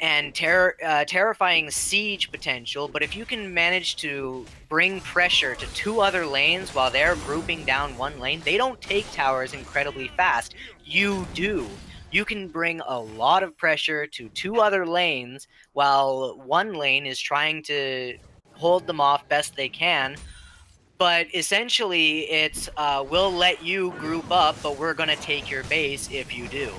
Speaker 2: and terrifying siege potential, but if you can manage to bring pressure to 2 other lanes while they're grouping down 1 lane, they don't take towers incredibly fast. You do. You can bring a lot of pressure to 2 other lanes while 1 lane is trying to hold them off best they can. But essentially, it's we'll let you group up, but we're going to take your base if you do.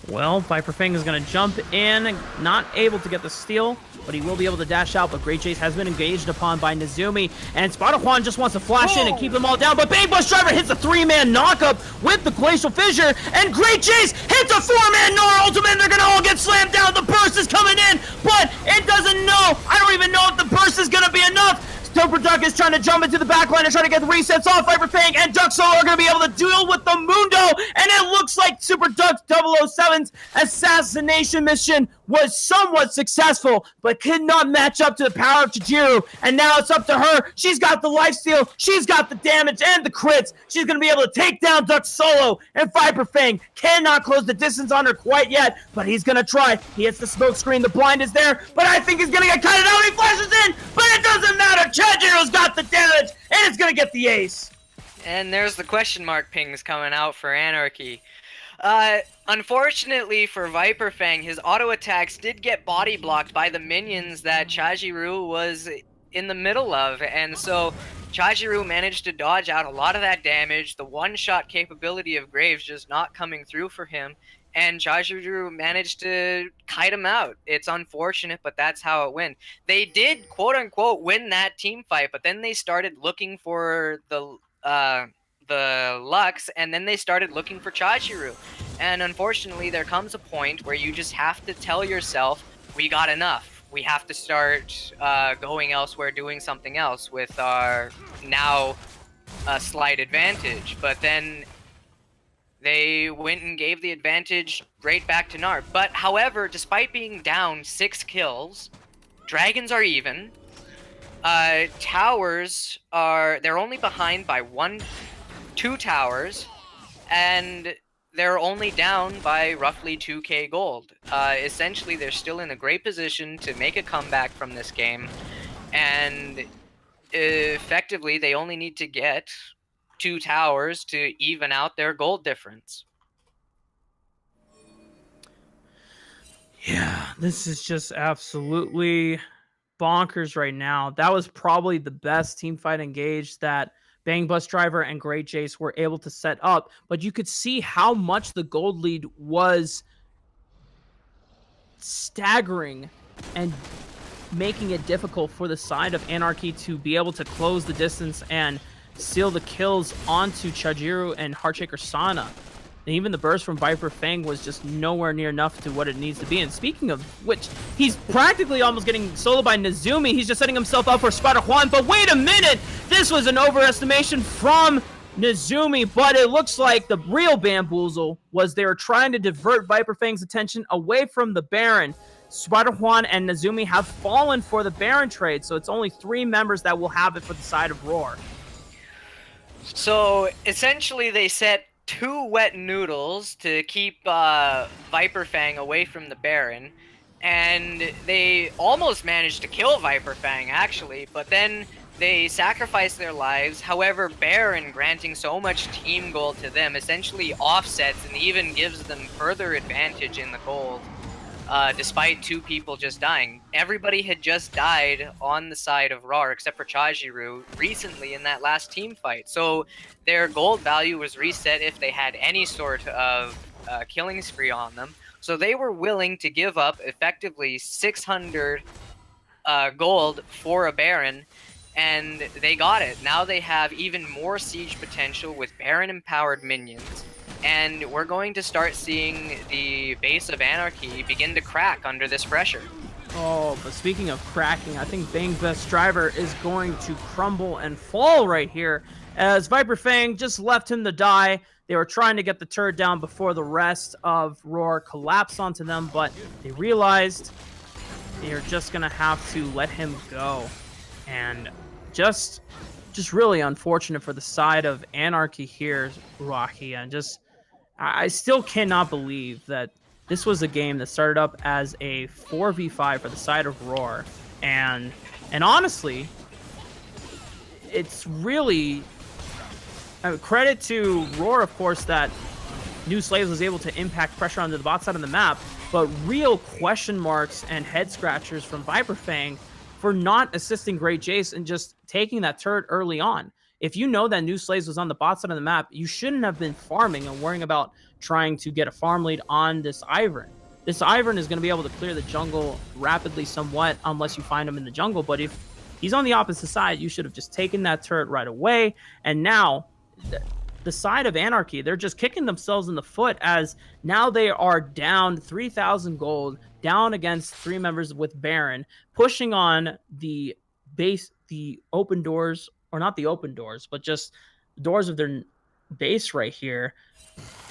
Speaker 1: Well, Viper Fang is going to jump in, not able to get the steal, but he will be able to dash out. But Great Jace has been engaged upon by Nezumi, and Spider-Juan just wants to flash in and keep them all down. But Bang Bus Driver hits a 3-man knockup with the Glacial Fissure, and Great Jace hits a 4-man Rawr ultimate, and they're going to all get slammed down. The burst is coming in, but it doesn't know. I don't even know if the burst is going to be enough. Super Duck is trying to jump into the backline and try to get the resets off. Viper Fang and Duck Solo are going to be able to deal with the Mundo, and it looks like Super Duck's 007's assassination mission was somewhat successful, but could not match up to the power of Chijiru, and now it's up to her. She's got the lifesteal, she's got the damage and the crits. She's going to be able to take down Duck Solo, and Viper Fang cannot close the distance on her quite yet, but he's going to try. He hits the smoke screen, the blind is there, but I think he's going to get kited out. He flashes in, but it doesn't matter. Chijiru's got the damage, and it's going to get the ace.
Speaker 2: And there's the question mark pings coming out for Anarchy. Unfortunately for Viper Fang, his auto attacks did get body blocked by the minions that Chijiru was in the middle of, and so Chijiru managed to dodge out a lot of that damage, the one-shot capability of Graves just not coming through for him, and Chijiru managed to kite him out. It's unfortunate, but that's how it went. They did, quote-unquote, win that team fight, but then they started looking for the Lux, and then they started looking for Chijiru. And unfortunately, there comes a point where you just have to tell yourself, we got enough. We have to start going elsewhere, doing something else with our now slight advantage. But then they went and gave the advantage right back to Nar. But however, despite being down 6 kills, dragons are even. Towers they're only behind by 2 towers, and they're only down by roughly 2k gold. Essentially, they're still in a great position to make a comeback from this game, and effectively, they only need to get 2 towers to even out their gold difference.
Speaker 1: Yeah, this is just absolutely bonkers right now. That was probably the best team fight engage that Bang Bus Driver and Great Jace were able to set up, but you could see how much the gold lead was staggering and making it difficult for the side of Anarchy to be able to close the distance and seal the kills onto Chijiru and Heartshaker Sana. And even the burst from Viper Fang was just nowhere near enough to what it needs to be. And speaking of which, he's practically almost getting soloed by Nezumi. He's just setting himself up for Spider-Juan. But wait a minute! This was an overestimation from Nezumi, but it looks like the real bamboozle was they were trying to divert Viper Fang's attention away from the Baron. Spider-Juan and Nezumi have fallen for the Baron trade, so it's only 3 members that will have it for the side of Rawr.
Speaker 2: So essentially they set 2 wet noodles to keep Viper Fang away from the Baron, and they almost managed to kill Viper Fang actually, but then they sacrificed their lives. However, Baron granting so much team gold to them essentially offsets and even gives them further advantage in the gold, despite 2 people just dying. Everybody had just died on the side of Rawr except for Chijiru recently in that last team fight. So their gold value was reset if they had any sort of killing spree on them. So they were willing to give up effectively 600 gold for a Baron, and they got it. Now they have even more siege potential with Baron-empowered minions. And we're going to start seeing the base of Anarchy begin to crack under this pressure.
Speaker 1: Oh, but speaking of cracking, I think Bang Bus Driver is going to crumble and fall right here as Viper Fang just left him to die. They were trying to get the turret down before the rest of Rawr collapsed onto them, but they realized they're just going to have to let him go. And just really unfortunate for the side of Anarchy here, Ruahi. And I still cannot believe that this was a game that started up as a 4v5 for the side of Rawr. And honestly, it's really credit to Rawr, of course, that New Slaves was able to impact pressure onto the bot side of the map, but real question marks and head scratchers from Viper Fang for not assisting Great Jace and just taking that turret early on. If you know that New Slaves was on the bot side of the map, you shouldn't have been farming and worrying about trying to get a farm lead on this Ivern. This Ivern is going to be able to clear the jungle rapidly somewhat unless you find him in the jungle, but if he's on the opposite side, you should have just taken that turret right away. And now the side of Anarchy, they're just kicking themselves in the foot as now they are down 3,000 gold, down against 3 members with Baron, pushing on the base, the open doors, or not the open doors, but just the doors of their base right here.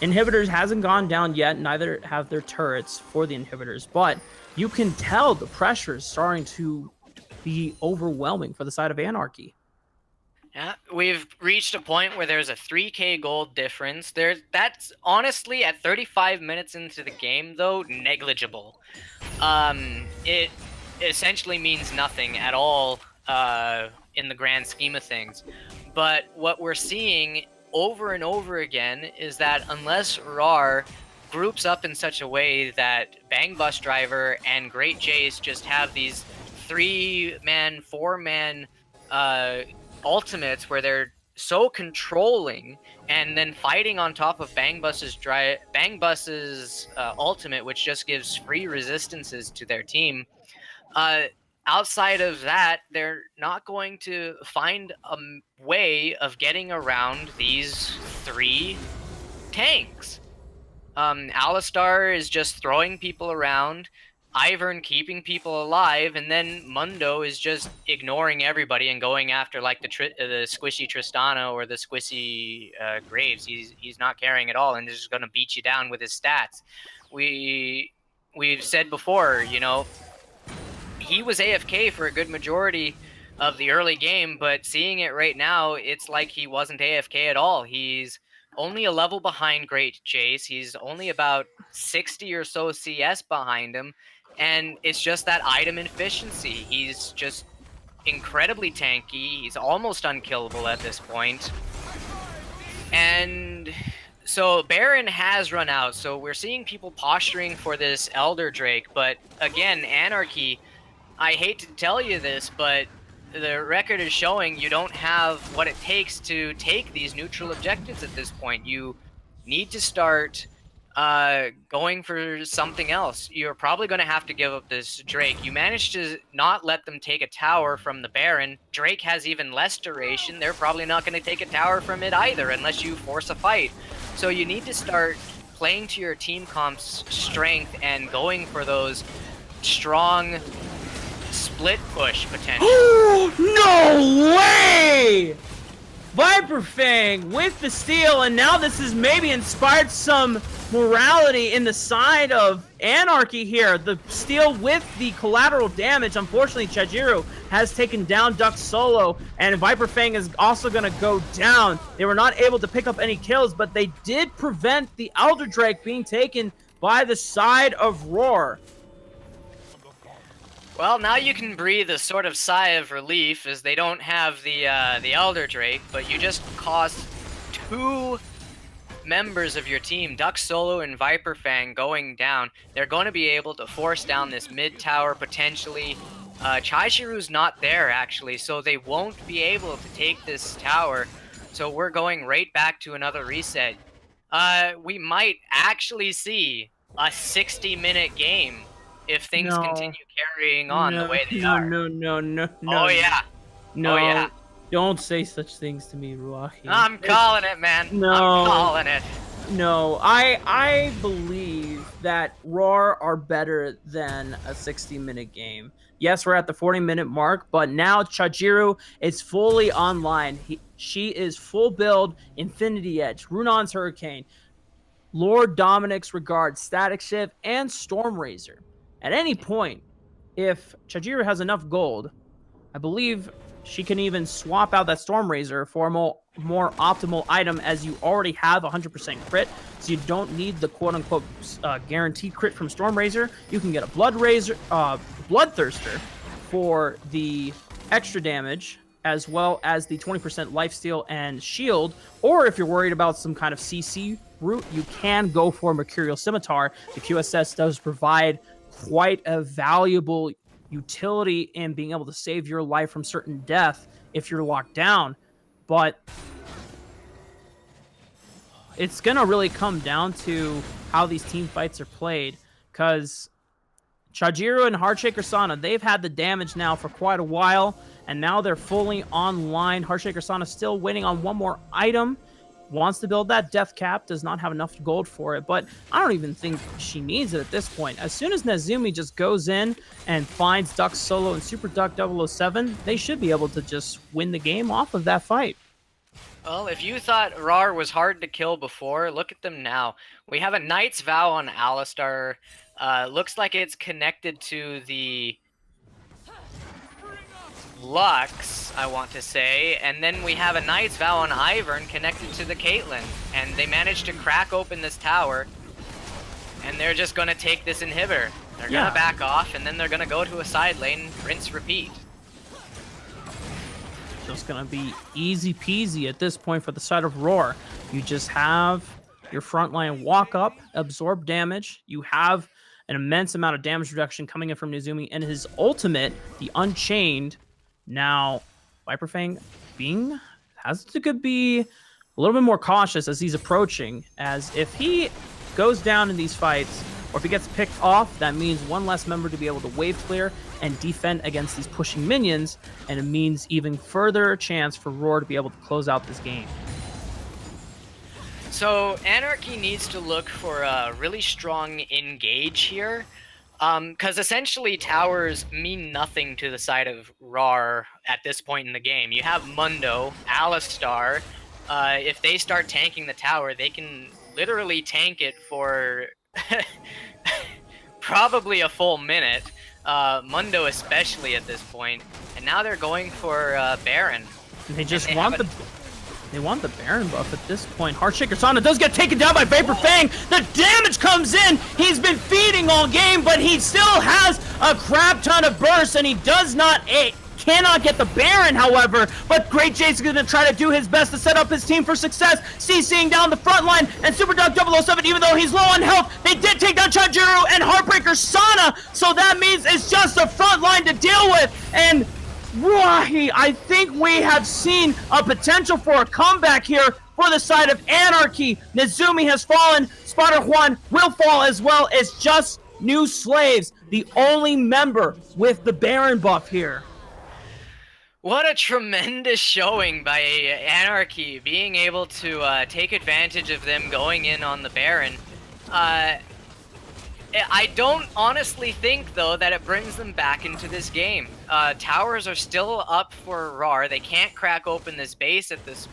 Speaker 1: Inhibitors hasn't gone down yet, neither have their turrets for the inhibitors, but you can tell the pressure is starting to be overwhelming for the side of Anarchy.
Speaker 2: Yeah, we've reached a point where there's a 3k gold difference. That's honestly, at 35 minutes into the game, though, negligible. It essentially means nothing at all in the grand scheme of things. But what we're seeing over and over again is that unless Rawr groups up in such a way that Bang Bus Driver and Great Jace just have these 3-man, 4-man ultimates where they're so controlling and then fighting on top of Bang Bus's ultimate, which just gives free resistances to their team. Outside of that, they're not going to find a way of getting around these 3 tanks. Alistar is just throwing people around, Ivern keeping people alive, and then Mundo is just ignoring everybody and going after like the squishy Tristana or the squishy Graves. He's not caring at all and is just going to beat you down with his stats. We've said before, you know, he was AFK for a good majority of the early game, but seeing it right now, it's like he wasn't AFK at all. He's only a level behind Great Jace. He's only about 60 or so CS behind him. And it's just that item efficiency. He's just incredibly tanky. He's almost unkillable at this point. And so Baron has run out. So we're seeing people posturing for this Elder Drake. But again, Anarchy, I hate to tell you this, but the record is showing you don't have what it takes to take these neutral objectives at this point. You need to start going for something else. You're probably going to have to give up this Drake. You managed to not let them take a tower from the Baron. Drake has even less duration. They're probably not going to take a tower from it either unless you force a fight. So you need to start playing to your team comp's strength and going for those strong split push potential.
Speaker 1: No way! Viper Fang with the steal, and now this has maybe inspired some morality in the side of Anarchy here. The steal with the collateral damage. Unfortunately, Chajiru has taken down Duck solo, and Viper Fang is also going to go down. They were not able to pick up any kills, but they did prevent the Elder Drake being taken by the side of Rawr.
Speaker 2: Well, now you can breathe a sort of sigh of relief as they don't have the Elder Drake, but you just cost 2 members of your team, Duck Solo and Viper Fang, going down. They're going to be able to force down this mid tower potentially. Chaishiru's not there actually, so they won't be able to take this tower. So we're going right back to another reset. We might actually see a 60-minute game if things continue carrying on the way they are.
Speaker 1: No.
Speaker 2: Oh yeah.
Speaker 1: No.
Speaker 2: Oh yeah.
Speaker 1: Don't say such things to me, Ruahi.
Speaker 2: I'm calling it, man.
Speaker 1: No.
Speaker 2: I'm calling it.
Speaker 1: No, I believe that Rawr are better than a 60-minute game. Yes, we're at the 40-minute mark, but now Chajiru is fully online. She is full build, Infinity Edge, Runon's Hurricane, Lord Dominic's Regard, Static Shift, and Storm Razor. At any point, if Chajiru has enough gold, I believe she can even swap out that Storm Razor for a more optimal item, as you already have 100% crit, so you don't need the quote-unquote guaranteed crit from Storm Razor. You can get a Bloodthirster for the extra damage, as well as the 20% lifesteal and shield, or if you're worried about some kind of CC route, you can go for Mercurial Scimitar. The QSS does provide quite a valuable utility in being able to save your life from certain death if you're locked down, but it's gonna really come down to how these team fights are played, because Chajiru and Heartshaker Sana, they've had the damage now for quite a while, and now they're fully online. Heartshaker Sana still waiting on one more item, wants to build that death cap, does not have enough gold for it, but I don't even think she needs it at this point. As soon as Nezumi just goes in and finds Duck Solo and Super Duck 007, they should be able to just win the game off of that fight.
Speaker 2: Well, if you thought Rawr was hard to kill before, look at them now. We have a Knight's Vow on Alistar. Looks like it's connected to the Lux, I want to say, and then we have a Knight's Vow on Ivern connected to the Caitlyn, and they managed to crack open this tower, and they're just going to take this inhibitor. They're going to back off, and then they're going to go to a side lane, rinse, repeat.
Speaker 1: Just going to be easy peasy at this point for the side of Rawr. You just have your front line walk up, absorb damage. You have an immense amount of damage reduction coming in from Nezumi, and his ultimate, the Unchained. Now, Viper Fang has to be a little bit more cautious as he's approaching, as if he goes down in these fights, or if he gets picked off, that means one less member to be able to wave clear and defend against these pushing minions, and it means even further chance for Rawr to be able to close out this game.
Speaker 2: So Anarchy needs to look for a really strong engage here, because essentially towers mean nothing to the side of Rawr at this point in the game. You have Mundo, Alistar. If they start tanking the tower, they can literally tank it for probably a full minute. Mundo especially at this point. And now they're going for Baron.
Speaker 1: They just want the Baron buff at this point. Heartshaker Sana does get taken down by Vapor Fang. The damage comes in. He's been feeding all game, but he still has a crap ton of burst, and he cannot get the Baron, however. But Great Jay's going to try to do his best to set up his team for success. CCing down the front line, and Super Dog 007, even though he's low on health, they did take down Chajiru and Heartbreaker Sana, so that means it's just the front line to deal with. And I think we have seen a potential for a comeback here for the side of Anarchy. Nezumi has fallen. Spotter Juan will fall as well. It's just New Slaves, the only member with the Baron buff here.
Speaker 2: What a tremendous showing by Anarchy, being able to take advantage of them going in on the Baron. I don't honestly think, though, that it brings them back into this game. Towers are still up for Rawr. They can't crack open this base at this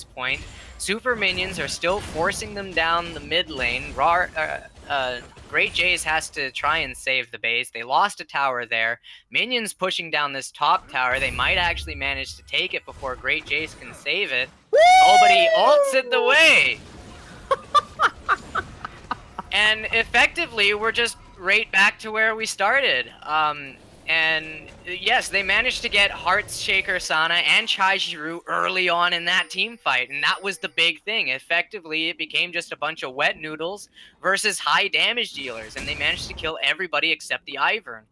Speaker 2: point. Super minions are still forcing them down the mid lane. Great Jays has to try and save the base. They lost a tower there. Minions pushing down this top tower. They might actually manage to take it before Great Jays can save it. Oh, but he ults it the way. And effectively, we're just right back to where we started. And yes, they managed to get Heartshaker Sana and Chajiru early on in that team fight, and that was the big thing. Effectively, it became just a bunch of wet noodles versus high damage dealers, and they managed to kill everybody except the Ivern.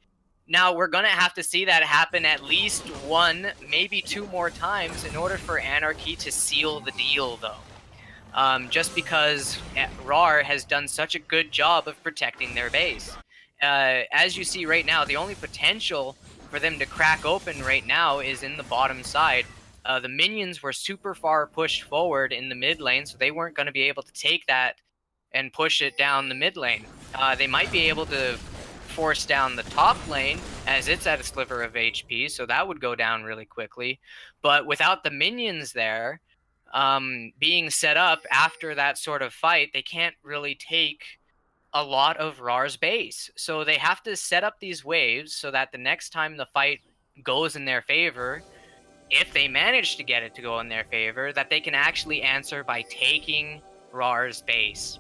Speaker 2: Now, we're going to have to see that happen at least one, maybe two more times in order for Anarchy to seal the deal, though. Just because Rawr has done such a good job of protecting their base. As you see right now, the only potential for them to crack open right now is in the bottom side. The minions were super far pushed forward in the mid lane, so they weren't going to be able to take that and push it down the mid lane. They might be able to force down the top lane as it's at a sliver of HP, so that would go down really quickly. But without the minions there being set up after that sort of fight, they can't really take a lot of Rawr's base. So they have to set up these waves so that the next time the fight goes in their favor, if they manage to get it to go in their favor, that they can actually answer by taking Rawr's base.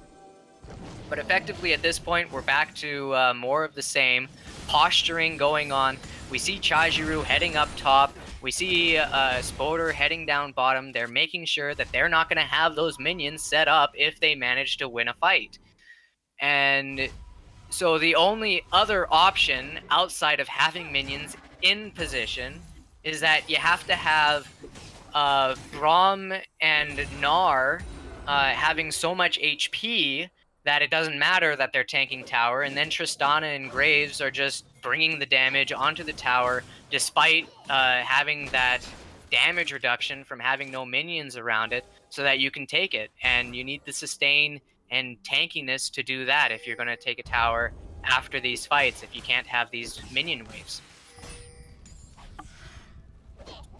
Speaker 2: But effectively at this point, we're back to more of the same. Posturing going on. We see Chajiru heading up top. We see Spoder heading down bottom. They're making sure that they're not going to have those minions set up if they manage to win a fight. And so the only other option outside of having minions in position is that you have to have Braum and Gnar having so much HP that it doesn't matter that they're tanking tower, and then Tristana and Graves are just bringing the damage onto the tower despite having that damage reduction from having no minions around it so that you can take it. And you need the sustain and tankiness to do that if you're going to take a tower after these fights, if you can't have these minion waves.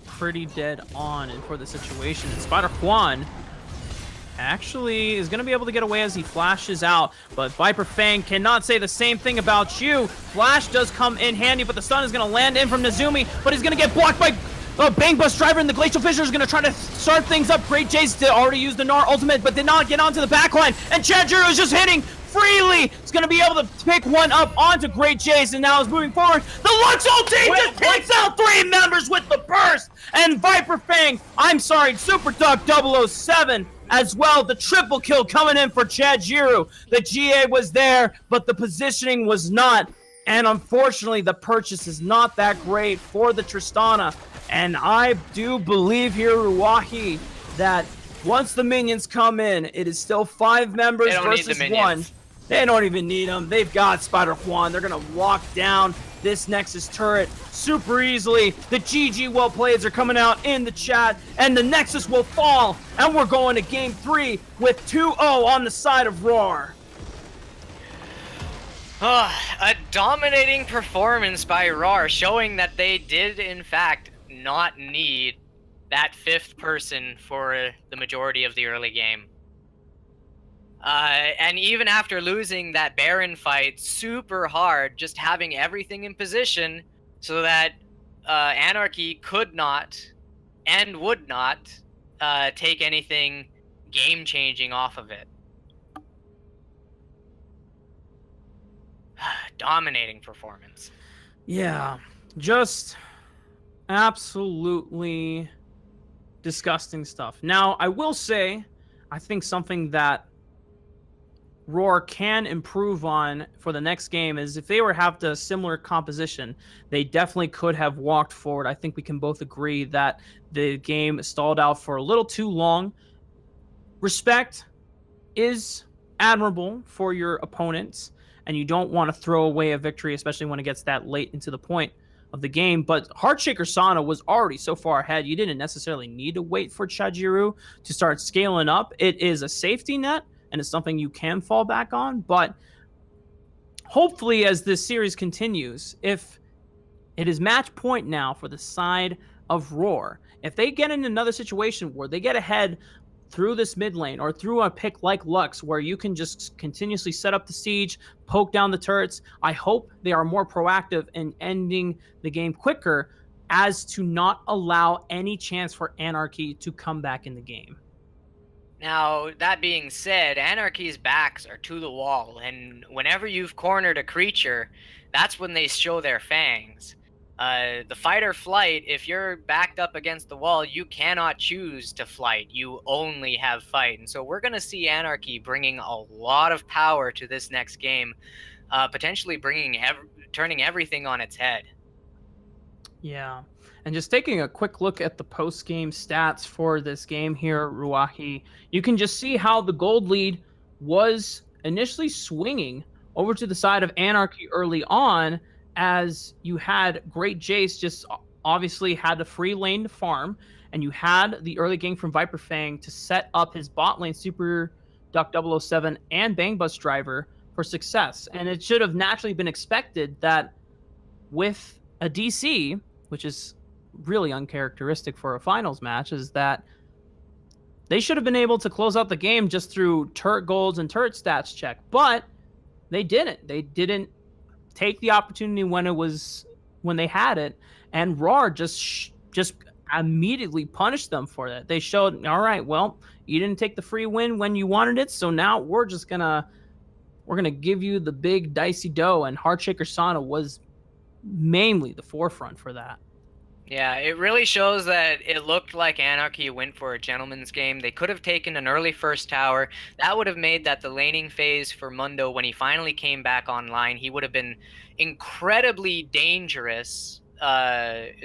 Speaker 1: Pretty dead on and for the situation. And Spider Juan actually is going to be able to get away as he flashes out, but Viper Fang cannot say the same thing about you. Flash does come in handy, but the stun is going to land in from Nezumi, but he's going to get blocked by Bang Bus Driver, and the Glacial Fissure is going to try to start things up. Great Jace did already use the Gnar ultimate, but did not get onto the backline, and Chajiru is just hitting freely. He's going to be able to pick one up onto Great Jace, and now is moving forward. The Lux ulti just takes out 3 members with the burst, and Viper Fang, I'm sorry, Super Duck 007 as well. The triple kill coming in for Chajiru. The GA was there, but the positioning was not. And unfortunately, the purchase is not that great for the Tristana. And I do believe here, Ruahi, that once the minions come in, it is still 5 members versus 1. They don't even need them. They've got Spider Juan. They're going to lock down this Nexus turret super easily. The GG well plays are coming out in the chat, and the Nexus will fall. And we're going to game 3 with 2-0 on the side of Rawr.
Speaker 2: A dominating performance by Rawr, showing that they did, in fact, not need that 5th person for the majority of the early game. And even after losing that Baron fight super hard, just having everything in position so that Anarchy could not and would not take anything game-changing off of it. Dominating performance.
Speaker 1: Yeah, just absolutely disgusting stuff. Now, I will say, I think something that Rawr can improve on for the next game is if they were to have the similar composition, they definitely could have walked forward. I think we can both agree that the game stalled out for a little too long. Respect is admirable for your opponents, and you don't want to throw away a victory, especially when it gets that late into the point of the game. But Heartshaker Sana was already so far ahead, you didn't necessarily need to wait for Chajiru to start scaling up. It is a safety net, and it's something you can fall back on. But hopefully, as this series continues, if it is match point now for the side of Rawr, if they get in another situation where they get ahead through this mid lane or through a pick like Lux where you can just continuously set up the siege, poke down the turrets, I hope they are more proactive in ending the game quicker as to not allow any chance for Anarchy to come back in the game.
Speaker 2: Now, that being said, Anarchy's backs are to the wall, and whenever you've cornered a creature, that's when they show their fangs. The fight or flight, if you're backed up against the wall, you cannot choose to flight. You only have fight. And so we're going to see Anarchy bringing a lot of power to this next game, potentially turning everything on its head.
Speaker 1: Yeah. And just taking a quick look at the post-game stats for this game here, Ruahi, you can just see how the gold lead was initially swinging over to the side of Anarchy early on, as you had Great Jace just obviously had the free lane to farm, and you had the early gank from Viper Fang to set up his bot lane Super Duck 007 and Bang Bus Driver for success. And it should have naturally been expected that with a DC, which is really uncharacteristic for a finals match, is that they should have been able to close out the game just through turret golds and turret stats check. But they didn't. They didn't take the opportunity when they had it, and Rawr just immediately punished them for that. They showed, all right, well, you didn't take the free win when you wanted it, so now we're gonna give you the big dicey dough, and Heartshaker Sana was mainly the forefront for that.
Speaker 2: Yeah, it really shows that it looked like Anarchy went for a gentleman's game. They could have taken an early first tower. That would have made that the laning phase for Mundo when he finally came back online. He would have been incredibly dangerous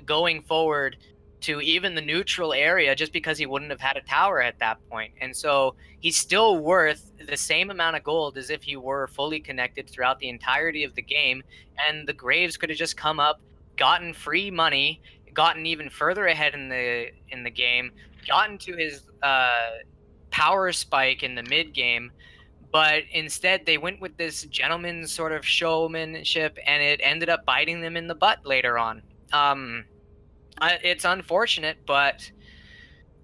Speaker 2: going forward to even the neutral area, just because he wouldn't have had a tower at that point. And so he's still worth the same amount of gold as if he were fully connected throughout the entirety of the game. And the Graves could have just come up, gotten free money, gotten even further ahead in the game, gotten to his power spike in the mid game, but instead they went with this gentleman's sort of showmanship, and it ended up biting them in the butt later on. It's unfortunate, but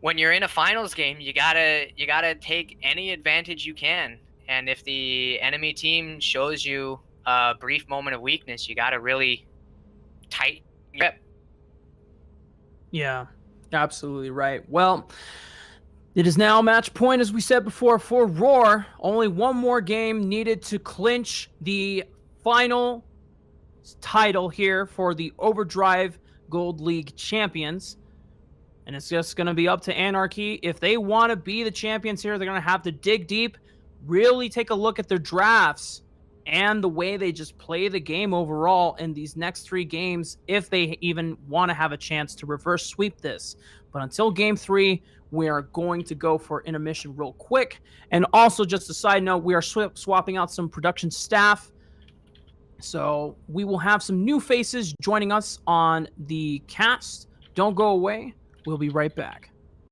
Speaker 2: when you're in a finals game, you gotta take any advantage you can, and if the enemy team shows you a brief moment of weakness, you gotta really tighten your grip.
Speaker 1: Yeah, absolutely right. Well, it is now match point, as we said before, for Rawr. Only one more game needed to clinch the final title here for the Overdrive Gold League champions. And it's just going to be up to Anarchy. If they want to be the champions here, they're going to have to dig deep, really take a look at their drafts and the way they just play the game overall in these next 3 games, if they even want to have a chance to reverse sweep this. But until game 3, we are going to go for intermission real quick. And also, just a side note, we are swapping out some production staff. So we will have some new faces joining us on the cast. Don't go away. We'll be right back.